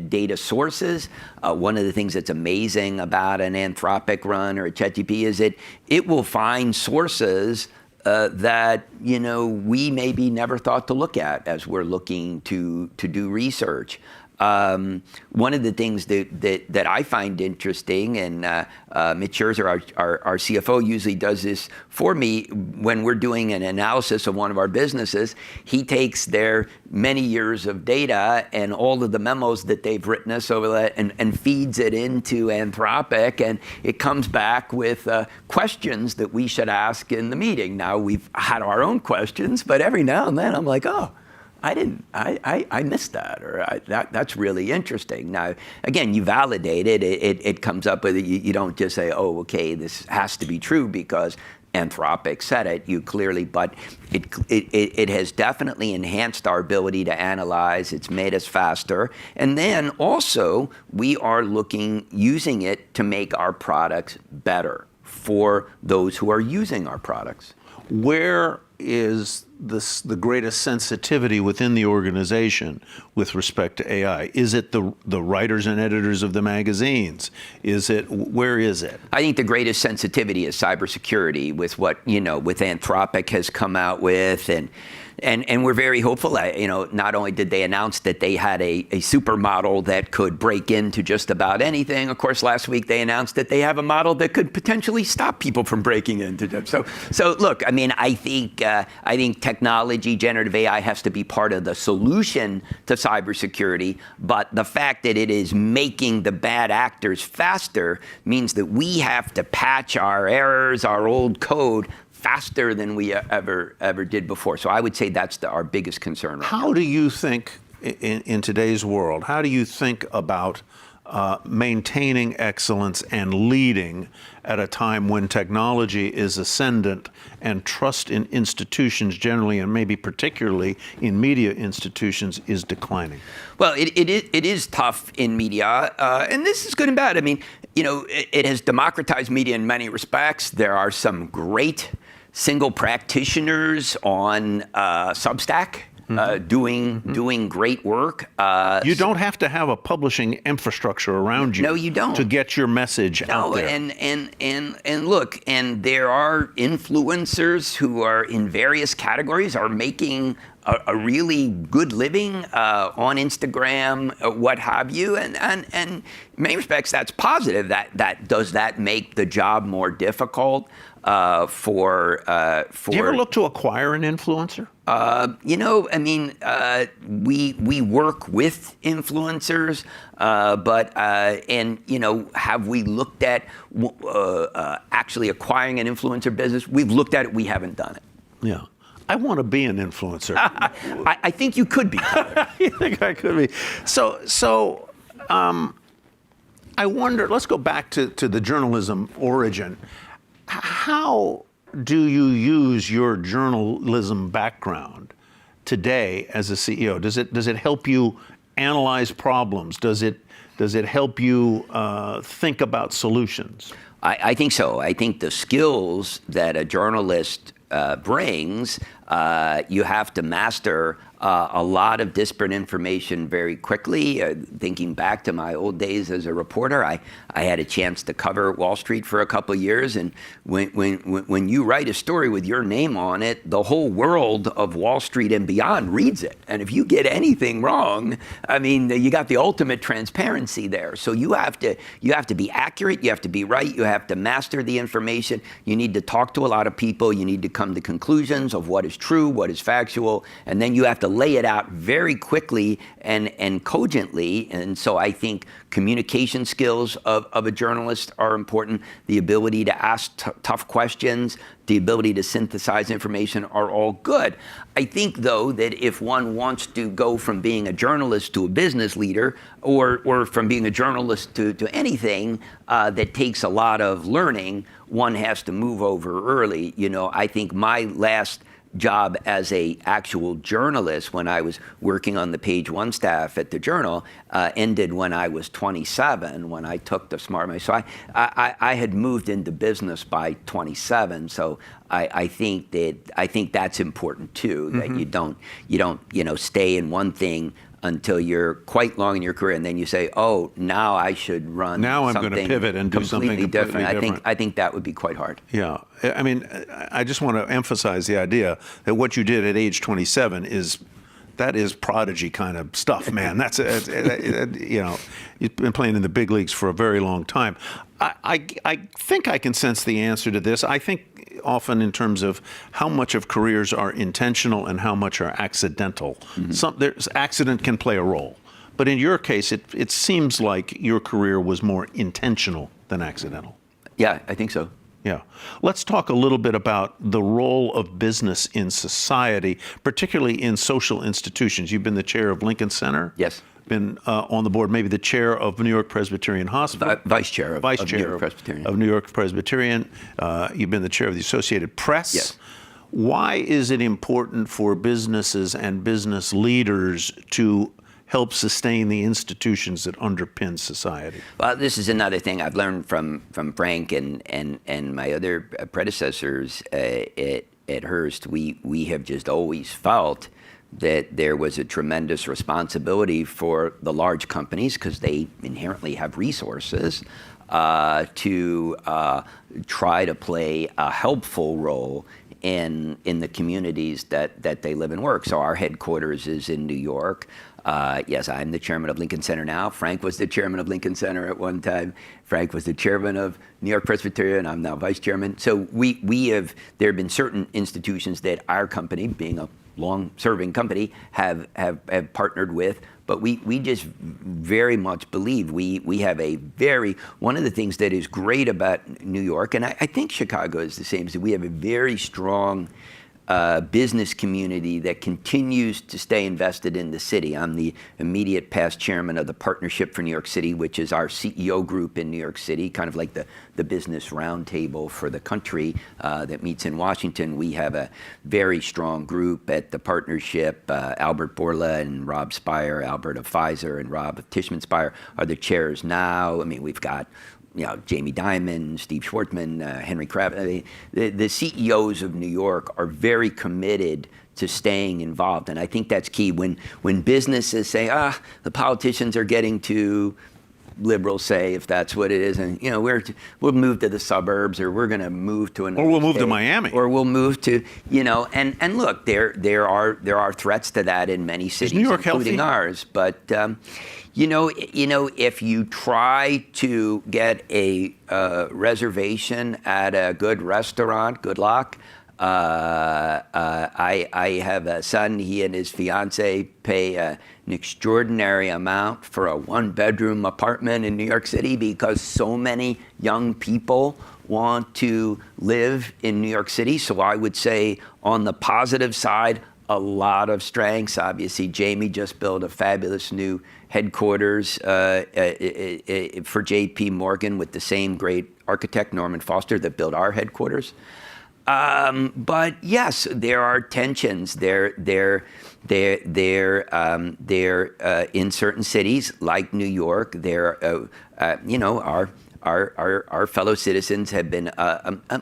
data sources. One of the things that's amazing about an Anthropic run or a ChatGPT is that it will find sources that we maybe never thought to look at as we're looking to do research. One of the things that I find interesting, and Mitch Scherzer, our CFO, usually does this for me when we're doing an analysis of one of our businesses. He takes their many years of data and all of the memos that they've written us over that and feeds it into Anthropic, and it comes back with questions that we should ask in the meeting. Now, we've had our own questions, but every now and then I'm like, oh, I missed that, or that's really interesting. Now, again, you validate it. It comes up with it. You don't just say, oh, okay, this has to be true because Anthropic said it. You clearly, but it has definitely enhanced our ability to analyze. It's made us faster, and then also we are using it to make our products better for those who are using our products. Where is the greatest sensitivity within the organization with respect to AI? Is it the writers and editors of the magazines? Where is it? I think the greatest sensitivity is cybersecurity with what, with Anthropic has come out with, and we're very hopeful. Not only did they announce that they had a supermodel that could break into just about anything. Of course, last week they announced that they have a model that could potentially stop people from breaking into them. So look, I think technology, generative AI, has to be part of the solution to cybersecurity. But the fact that it is making the bad actors faster means that we have to patch our errors, our old code, faster than we ever did before. So I would say that's our biggest concern right now. How do you think, in today's world, how do you think about maintaining excellence and leading at a time when technology is ascendant and trust in institutions generally, and maybe particularly in media institutions, is declining? Well, it is tough in media, and this is good and bad. It has democratized media in many respects. There are some great single practitioners on Substack doing great work. You don't have to have a publishing infrastructure around you. No, you don't. To get your message out there. And look, and there are influencers who are in various categories are making a really good living on Instagram, what have you, and in many respects that's positive. Does that make the job more difficult for? Do you ever look to acquire an influencer? We work with influencers, but have we looked at actually acquiring an influencer business? We've looked at it. We haven't done it. Yeah. I want to be an influencer. I think you could be. You think I could be? So I wonder, let's go back to the journalism origin. How do you use your journalism background today as a CEO? Does it help you analyze problems? Does it help you think about solutions? I think so. I think the skills that a journalist brings, you have to master a lot of disparate information very quickly. Thinking back to my old days as a reporter, I had a chance to cover Wall Street for a couple of years, and when you write a story with your name on it, the whole world of Wall Street and beyond reads it. And if you get anything wrong, you got the ultimate transparency there. So you have to be accurate, you have to be right, you have to master the information, you need to talk to a lot of people, you need to come to conclusions of what is true, what is factual, and then you have to lay it out very quickly and cogently. And so I think communication skills of a journalist are important. The ability to ask tough questions, the ability to synthesize information are all good. I think, though, that if one wants to go from being a journalist to a business leader, or from being a journalist to anything that takes a lot of learning, one has to move over early. I think my last job as a actual journalist, when I was working on the page one staff at the Journal, ended when I was 27, when I took the SmartMoney. So I had moved into business by 27. So I think that's important too. Mm-hmm. That you don't stay in one thing until you're quite long in your career, and then you say, "Oh, now I should run." Now I'm going to pivot and do something completely different. I think that would be quite hard. Yeah, I just want to emphasize the idea that what you did at age 27 is prodigy kind of stuff, man. That's you've been playing in the big leagues for a very long time. I think I can sense the answer to this. I think often in terms of how much of careers are intentional and how much are accidental. Mm-hmm. Accident can play a role. But in your case, it seems like your career was more intentional than accidental. Yeah, I think so. Yeah. Let's talk a little bit about the role of business in society, particularly in social institutions. You've been the chair of Lincoln Center. Yes. Been on the board, maybe the chair of New York Presbyterian Hospital. Vice chair of New York Presbyterian. Of New York Presbyterian. You've been the chair of the Associated Press. Yes. Why is it important for businesses and business leaders to help sustain the institutions that underpin society? Well, this is another thing I've learned from Frank and my other predecessors at Hearst. We have just always felt that there was a tremendous responsibility for the large companies, because they inherently have resources, to try to play a helpful role in the communities that they live and work. So our headquarters is in New York. Yes, I'm the chairman of Lincoln Center now. Frank was the chairman of Lincoln Center at one time. Frank was the chairman of New York Presbyterian. I'm now vice chairman. So there have been certain institutions that our company, being a long-serving company, have partnered with. But we just very much believe we have one of the things that is great about New York, and I think Chicago is the same, is that we have a very strong business community that continues to stay invested in the city. I'm the immediate past chairman of the Partnership for New York City, which is our CEO group in New York City, kind of like the business roundtable for the country that meets in Washington. We have a very strong group at the Partnership. Albert Bourla and Rob Spire, Albert of Pfizer and Rob of Tishman Spire are the chairs now. I mean, we've got Jamie Dimon, Steve Schwartzman, Henry Kraft. I mean, the CEOs of New York are very committed to staying involved, and I think that's key. When businesses say, the politicians are getting too liberal, say, if that's what it is, and we'll move to the suburbs, or we're going to move to another or we'll move state, to Miami, or we'll move to and look, there are threats to that in many cities, Is New York including healthy? ours, but. If you try to get a reservation at a good restaurant, good luck. I have a son. He and his fiance pay an extraordinary amount for a one-bedroom apartment in New York City because so many young people want to live in New York City. So I would say, on the positive side, a lot of strengths. Obviously, Jamie just built a fabulous new headquarters for J.P. Morgan with the same great architect, Norman Foster, that built our headquarters. But yes, there are tensions. They're in certain cities like New York. Our fellow citizens have been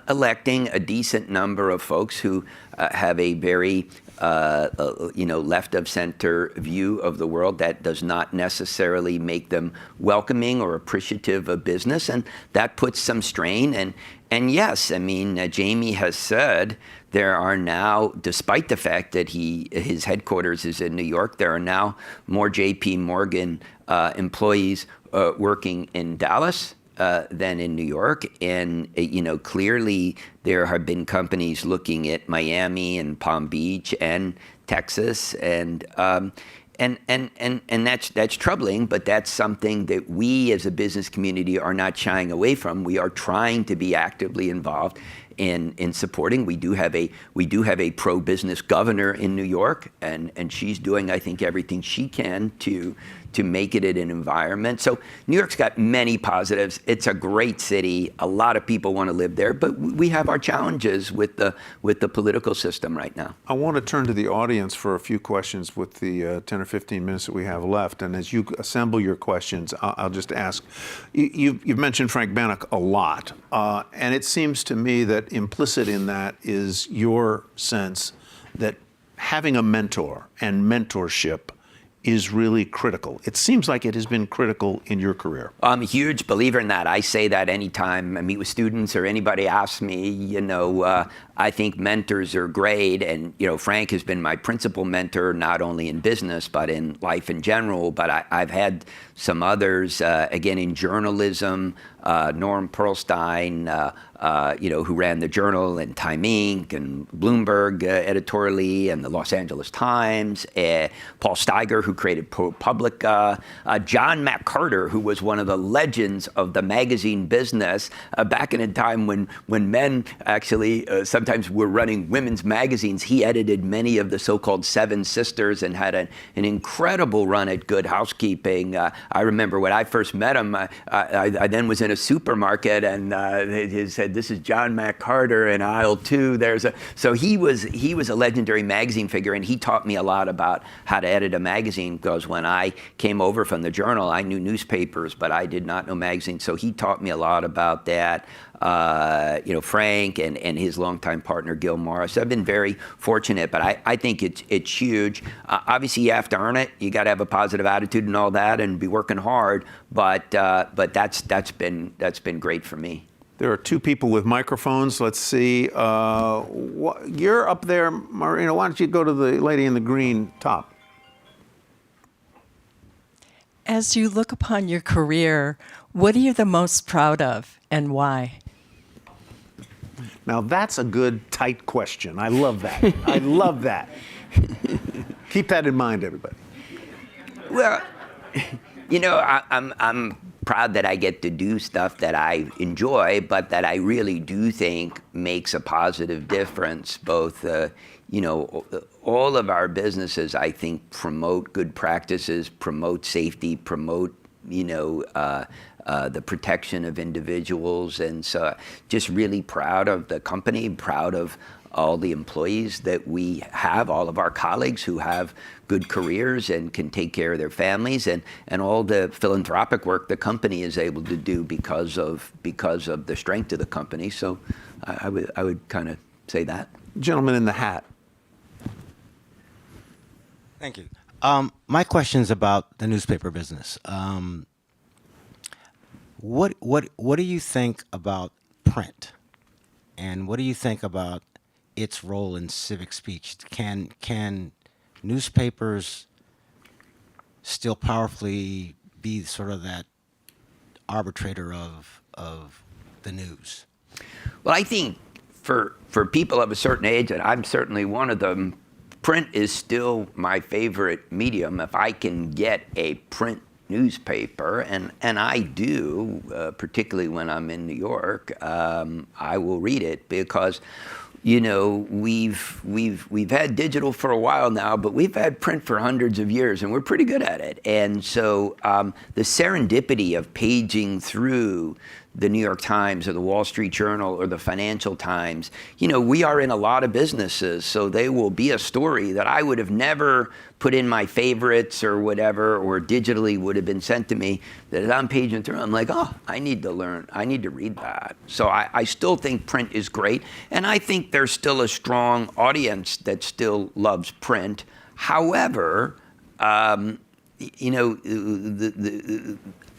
electing a decent number of folks who have a very left of center view of the world that does not necessarily make them welcoming or appreciative of business, and that puts some strain. And yes, I mean, Jamie has said there are now, despite the fact that his headquarters is in New York, there are now more J.P. Morgan employees working in Dallas than in New York, and clearly there have been companies looking at Miami and Palm Beach and Texas, and that's troubling. But that's something that we as a business community are not shying away from. We are trying to be actively involved in supporting. We do have a pro-business governor in New York, and she's doing, I think, everything she can to make it an environment. So New York's got many positives. It's a great city. A lot of people want to live there, but we have our challenges with the political system right now. I want to turn to the audience for a few questions with the 10 or 15 minutes that we have left. And as you assemble your questions, I'll just ask. You've mentioned Frank Bannock a lot, and it seems to me that implicit in that is your sense that having a mentor and mentorship is really critical. It seems like it has been critical in your career. I'm a huge believer in that. I say that anytime I meet with students or anybody asks me, I think mentors are great. And, Frank has been my principal mentor, not only in business, but in life in general. But I've had some others, again, in journalism. Norm Pearlstein, who ran the Journal and Time Inc. and Bloomberg editorially and the Los Angeles Times, Paul Steiger, who created ProPublica, John McCarter, who was one of the legends of the magazine business back in a time when men actually sometimes were running women's magazines. He edited many of the so-called Seven Sisters and had an incredible run at Good Housekeeping. I remember when I first met him, I then was in a supermarket and he said, "This is John McCarter in aisle 2. So he was a legendary magazine figure, and he taught me a lot about how to edit a magazine, because when I came over from the Journal, I knew newspapers, but I did not know magazines. So he taught me a lot about that. Frank and his longtime partner, Gil Morris. I've been very fortunate, but I think it's huge. Obviously, you have to earn it. You got to have a positive attitude and all that, and be working hard. But that's been great for me. There are two people with microphones. Let's see. You're up there, Marina. Why don't you go to the lady in the green top? As you look upon your career, what are you the most proud of, and why? Now, that's a good, tight question. I love that. I love that. Keep that in mind, everybody. Well, I'm proud that I get to do stuff that I enjoy, but that I really do think makes a positive difference. Both, all of our businesses, I think, promote good practices, promote safety, promote, the protection of individuals. And so just really proud of the company, proud of all the employees that we have, all of our colleagues who have good careers and can take care of their families, and all the philanthropic work the company is able to do because of the strength of the company. So I would kind of say that. Gentleman in the hat. Thank you. My question is about the newspaper business. What do you think about print, and what do you think about its role in civic speech? Can newspapers still powerfully be sort of that arbitrator of the news? Well, I think for people of a certain age, and I'm certainly one of them, print is still my favorite medium. If I can get a print newspaper, and I do, particularly when I'm in New York, I will read it, because we've had digital for a while now, but we've had print for hundreds of years, and we're pretty good at it. And so the serendipity of paging through the New York Times or the Wall Street Journal or the Financial Times, we are in a lot of businesses, so they will be a story that I would have never put in my favorites or whatever, or digitally would have been sent to me, that as I'm paging through, I'm like, oh, I need to learn, I need to read that. So I still think print is great, and I think there's still a strong audience that still loves print. However, the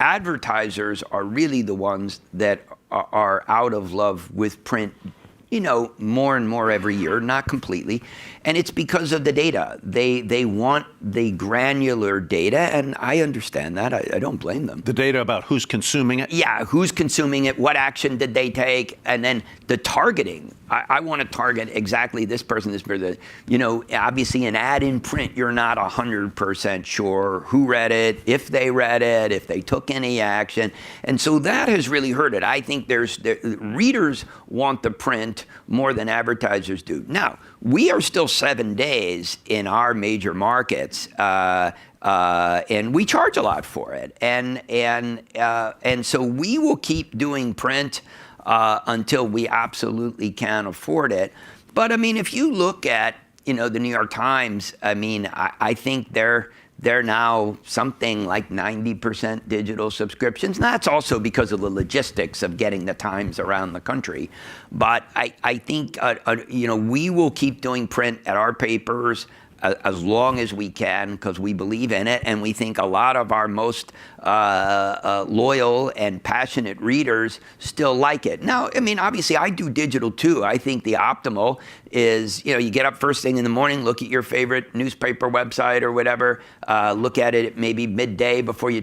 advertisers are really the ones that are out of love with print, more and more every year, not completely. And it's because of the data. They want the granular data, and I understand that. I don't blame them. The data about who's consuming it? Yeah, who's consuming it, what action did they take, and then the targeting. I want to target exactly this person, this person. Obviously an ad in print, you're not 100% sure who read it, if they took any action. And so that has really hurt it. I think readers want the print more than advertisers do. Now, we are still 7 days in our major markets, and we charge a lot for it. And so we will keep doing print until we absolutely can afford it. But I mean, if you look at the New York Times, I think they're now something like 90% digital subscriptions. And that's also because of the logistics of getting the Times around the country. But I think we will keep doing print at our papers. as long as we can because we believe in it, and we think a lot of our most loyal and passionate readers still like it. Now, I mean, obviously, I do digital too. I think the optimal is, you get up first thing in the morning, look at your favorite newspaper website or whatever, look at it maybe midday before you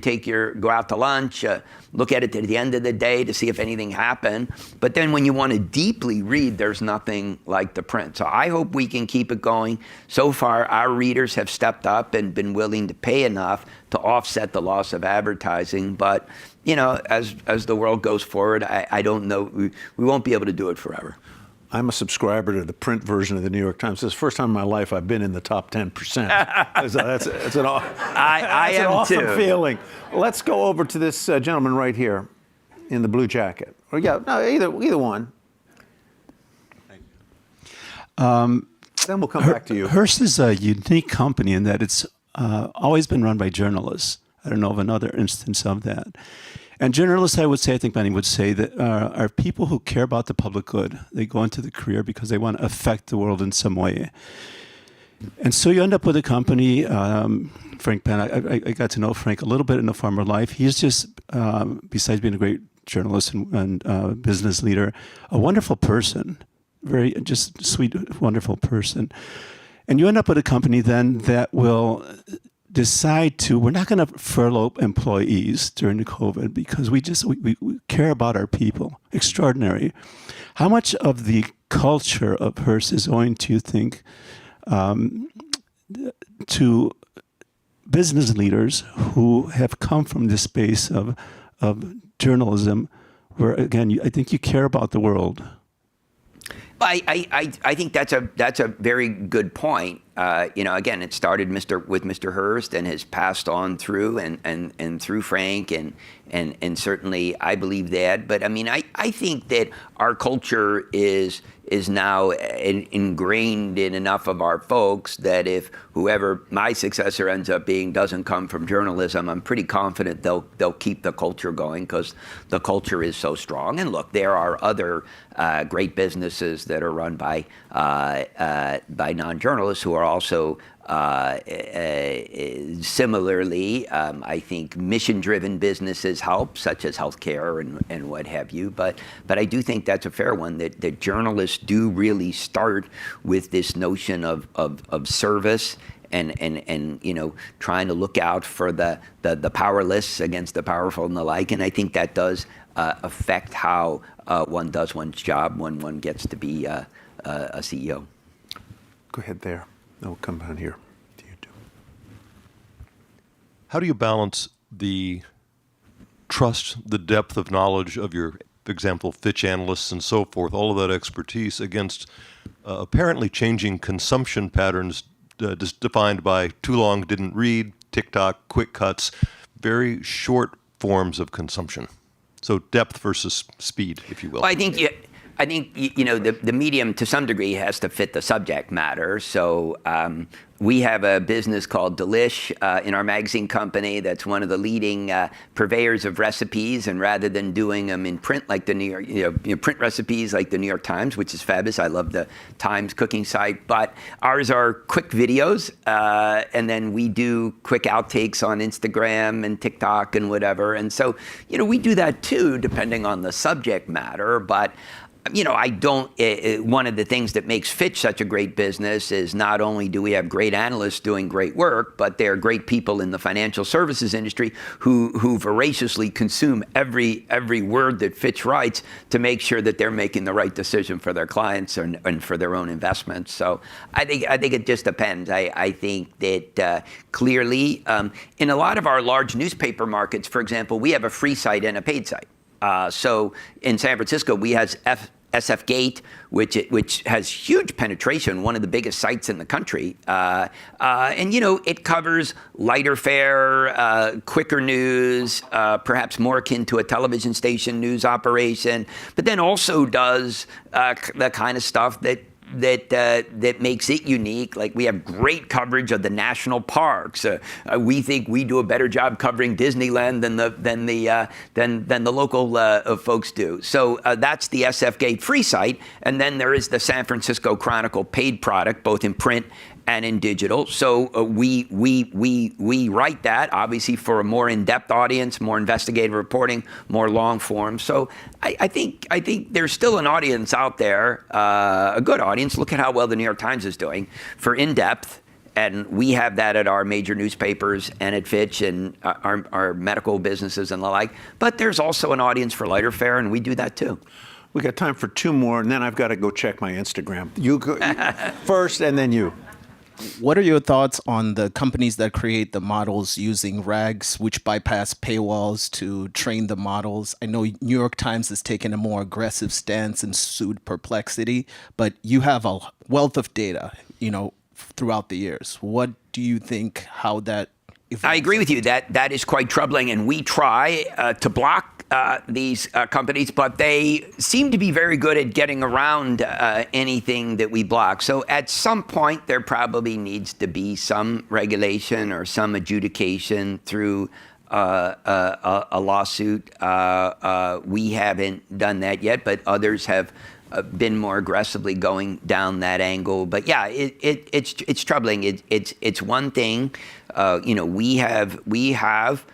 go out to lunch, look at it at the end of the day to see if anything happened. But then when you want to deeply read, there's nothing like the print. So I hope we can keep it going. So far, our readers have stepped up and been willing to pay enough to offset the loss of advertising. But, as the world goes forward, I don't know. We won't be able to do it forever. I'm a subscriber to the print version of the New York Times. It's the first time in my life I've been in the top 10%. That's an awesome too. feeling. Let's go over to this gentleman right here in the blue jacket. Or either one. Then we'll come back to you. Hearst is a unique company in that it's always been run by journalists. I don't know of another instance of that. And journalists, I think many would say, that are people who care about the public good. They go into the career because they want to affect the world in some way. And so you end up with a company, Frank Penn. I got to know Frank a little bit in a former life. He's just, besides being a great journalist and business leader, a wonderful person. Very just sweet, wonderful person. And you end up with a company then that will decide we're not going to furlough employees during the COVID because we care about our people. Extraordinary. How much of the culture of Hearst is owing to, you think, to business leaders who have come from this space of journalism where, again, I think you care about the world? I think that's a very good point. Again, it started with Mr. Hearst and has passed on through and through Frank and certainly I believe that. But I mean, I think that our culture is now ingrained in enough of our folks that if whoever my successor ends up being doesn't come from journalism, I'm pretty confident they'll keep the culture going because the culture is so strong. And look, there are other great businesses that are run by non-journalists who are also similarly, I think mission-driven businesses help, such as healthcare and what have you. But I do think that's a fair one, that journalists do really start with this notion of service and trying to look out for the powerless against the powerful and the like. And I think that does affect how one does one's job when one gets to be a CEO. Go ahead there. We'll come down here to you two. How do you balance the trust, the depth of knowledge of your, for example, Fitch analysts and so forth, all of that expertise against apparently changing consumption patterns defined by too long didn't read, TikTok, quick cuts, very short forms of consumption? So depth versus speed, if you will. Well, I think the medium to some degree has to fit the subject matter. So we have a business called Delish in our magazine company that's one of the leading purveyors of recipes. And rather than doing them in print like the New York, print recipes like the New York Times, which is fabulous. I love the Times cooking site. But ours are quick videos, and then we do quick outtakes on Instagram and TikTok and whatever. And so, we do that too, depending on the subject matter. But I don't, one of the things that makes Fitch such a great business is not only do we have great analysts doing great work, but they're great people in the financial services industry who voraciously consume every word that Fitch writes to make sure that they're making the right decision for their clients and for their own investments. So I think it just depends. I think that clearly in a lot of our large newspaper markets, for example, we have a free site and a paid site. So in San Francisco, we have SF Gate, which has huge penetration, one of the biggest sites in the country. And, it covers lighter fare, quicker news, perhaps more akin to a television station news operation, but then also does the kind of stuff that makes it unique. Like we have great coverage of the national parks. We think we do a better job covering Disneyland than the local folks do. So that's the SF Gate free site, and then there is the San Francisco Chronicle paid product, both in print and in digital. So we write that, obviously, for a more in-depth audience, more investigative reporting, more long form. So I think there's still an audience out there, a good audience. Look at how well the New York Times is doing for in-depth. And we have that at our major newspapers and at Fitch and our medical businesses and the like. But there's also an audience for lighter fare, and we do that too. We got time for 2 more, and then I've got to go check my Instagram. You go first, and then you. What are your thoughts on the companies that create the models using RAGs, which bypass paywalls to train the models? I know New York Times has taken a more aggressive stance and sued Perplexity, but you have a wealth of data, throughout the years. What do you think how that evolves? I agree with you. That is quite troubling, and we try to block these companies, but they seem to be very good at getting around anything that we block. So at some point, there probably needs to be some regulation or some adjudication through a lawsuit. We haven't done that yet, but others have been more aggressively going down that angle. But yeah, it's troubling. It's one thing. We have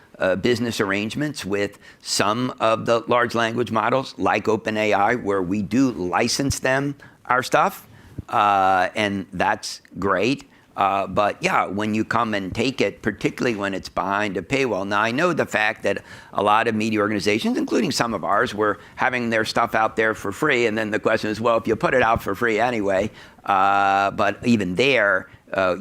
business arrangements with some of the large language models, like OpenAI, where we do license them our stuff, and that's great. But yeah, when you come and take it, particularly when it's behind a paywall. Now, I know the fact that a lot of media organizations, including some of ours, were having their stuff out there for free. And then the question is, well, if you put it out for free anyway, but even there,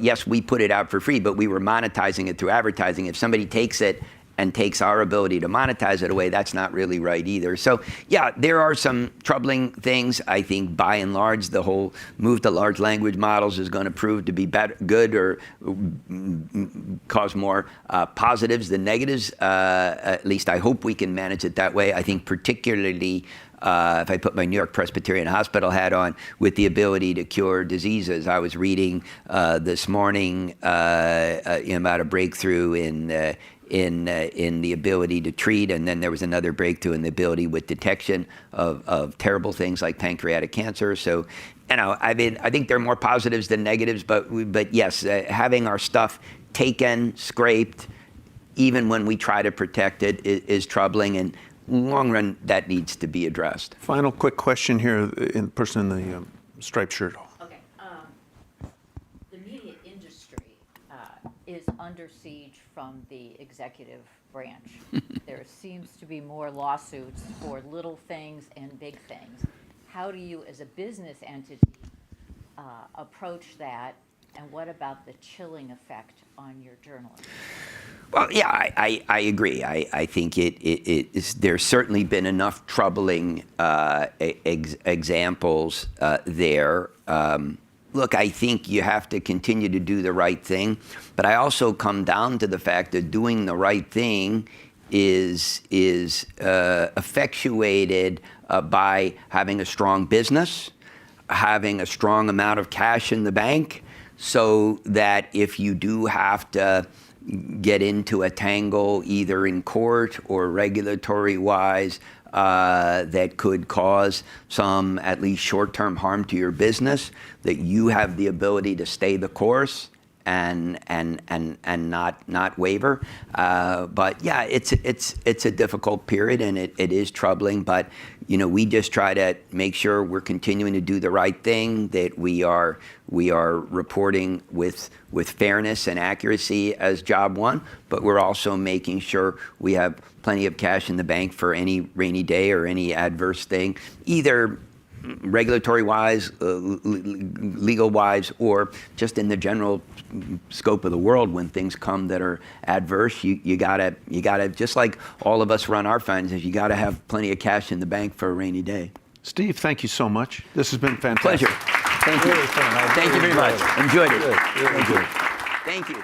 yes, we put it out for free, but we were monetizing it through advertising. If somebody takes it and takes our ability to monetize it away, that's not really right either. So yeah, there are some troubling things. I think by and large, the whole move to large language models is going to prove to be good or cause more positives than negatives. At least I hope we can manage it that way. I think particularly if I put my New York Presbyterian Hospital hat on, with the ability to cure diseases. I was reading this morning about a breakthrough in the ability to treat, and then there was another breakthrough in the ability with detection of terrible things like pancreatic cancer. So, I think there are more positives than negatives, but yes, having our stuff taken, scraped, even when we try to protect it, is troubling, and in the long run, that needs to be addressed. Final quick question here, in person in the striped shirt. Okay. The media industry is under siege from the executive branch. There seems to be more lawsuits for little things and big things. How do you, as a business entity, approach that? And what about the chilling effect on your journalism? Well, yeah, I agree. I think there's certainly been enough troubling examples there. Look, I think you have to continue to do the right thing, but I also come down to the fact that doing the right thing is effectuated by having a strong business, having a strong amount of cash in the bank, so that if you do have to get into a tangle either in court or regulatory-wise that could cause some at least short-term harm to your business, that you have the ability to stay the course and not waver. But yeah, it's a difficult period, and it is troubling. But we just try to make sure we're continuing to do the right thing, that we are reporting with fairness and accuracy as job one, but we're also making sure we have plenty of cash in the bank for any rainy day or any adverse thing, either regulatory-wise, legal-wise, or just in the general scope of the world. When things come that are adverse, you gotta, just like all of us run our finances, you gotta have plenty of cash in the bank for a rainy day. Steve, thank you so much. This has been fantastic. Pleasure. Thank you. Really fun. Thank you very much. Enjoyed it. Good. Really good. Thank you.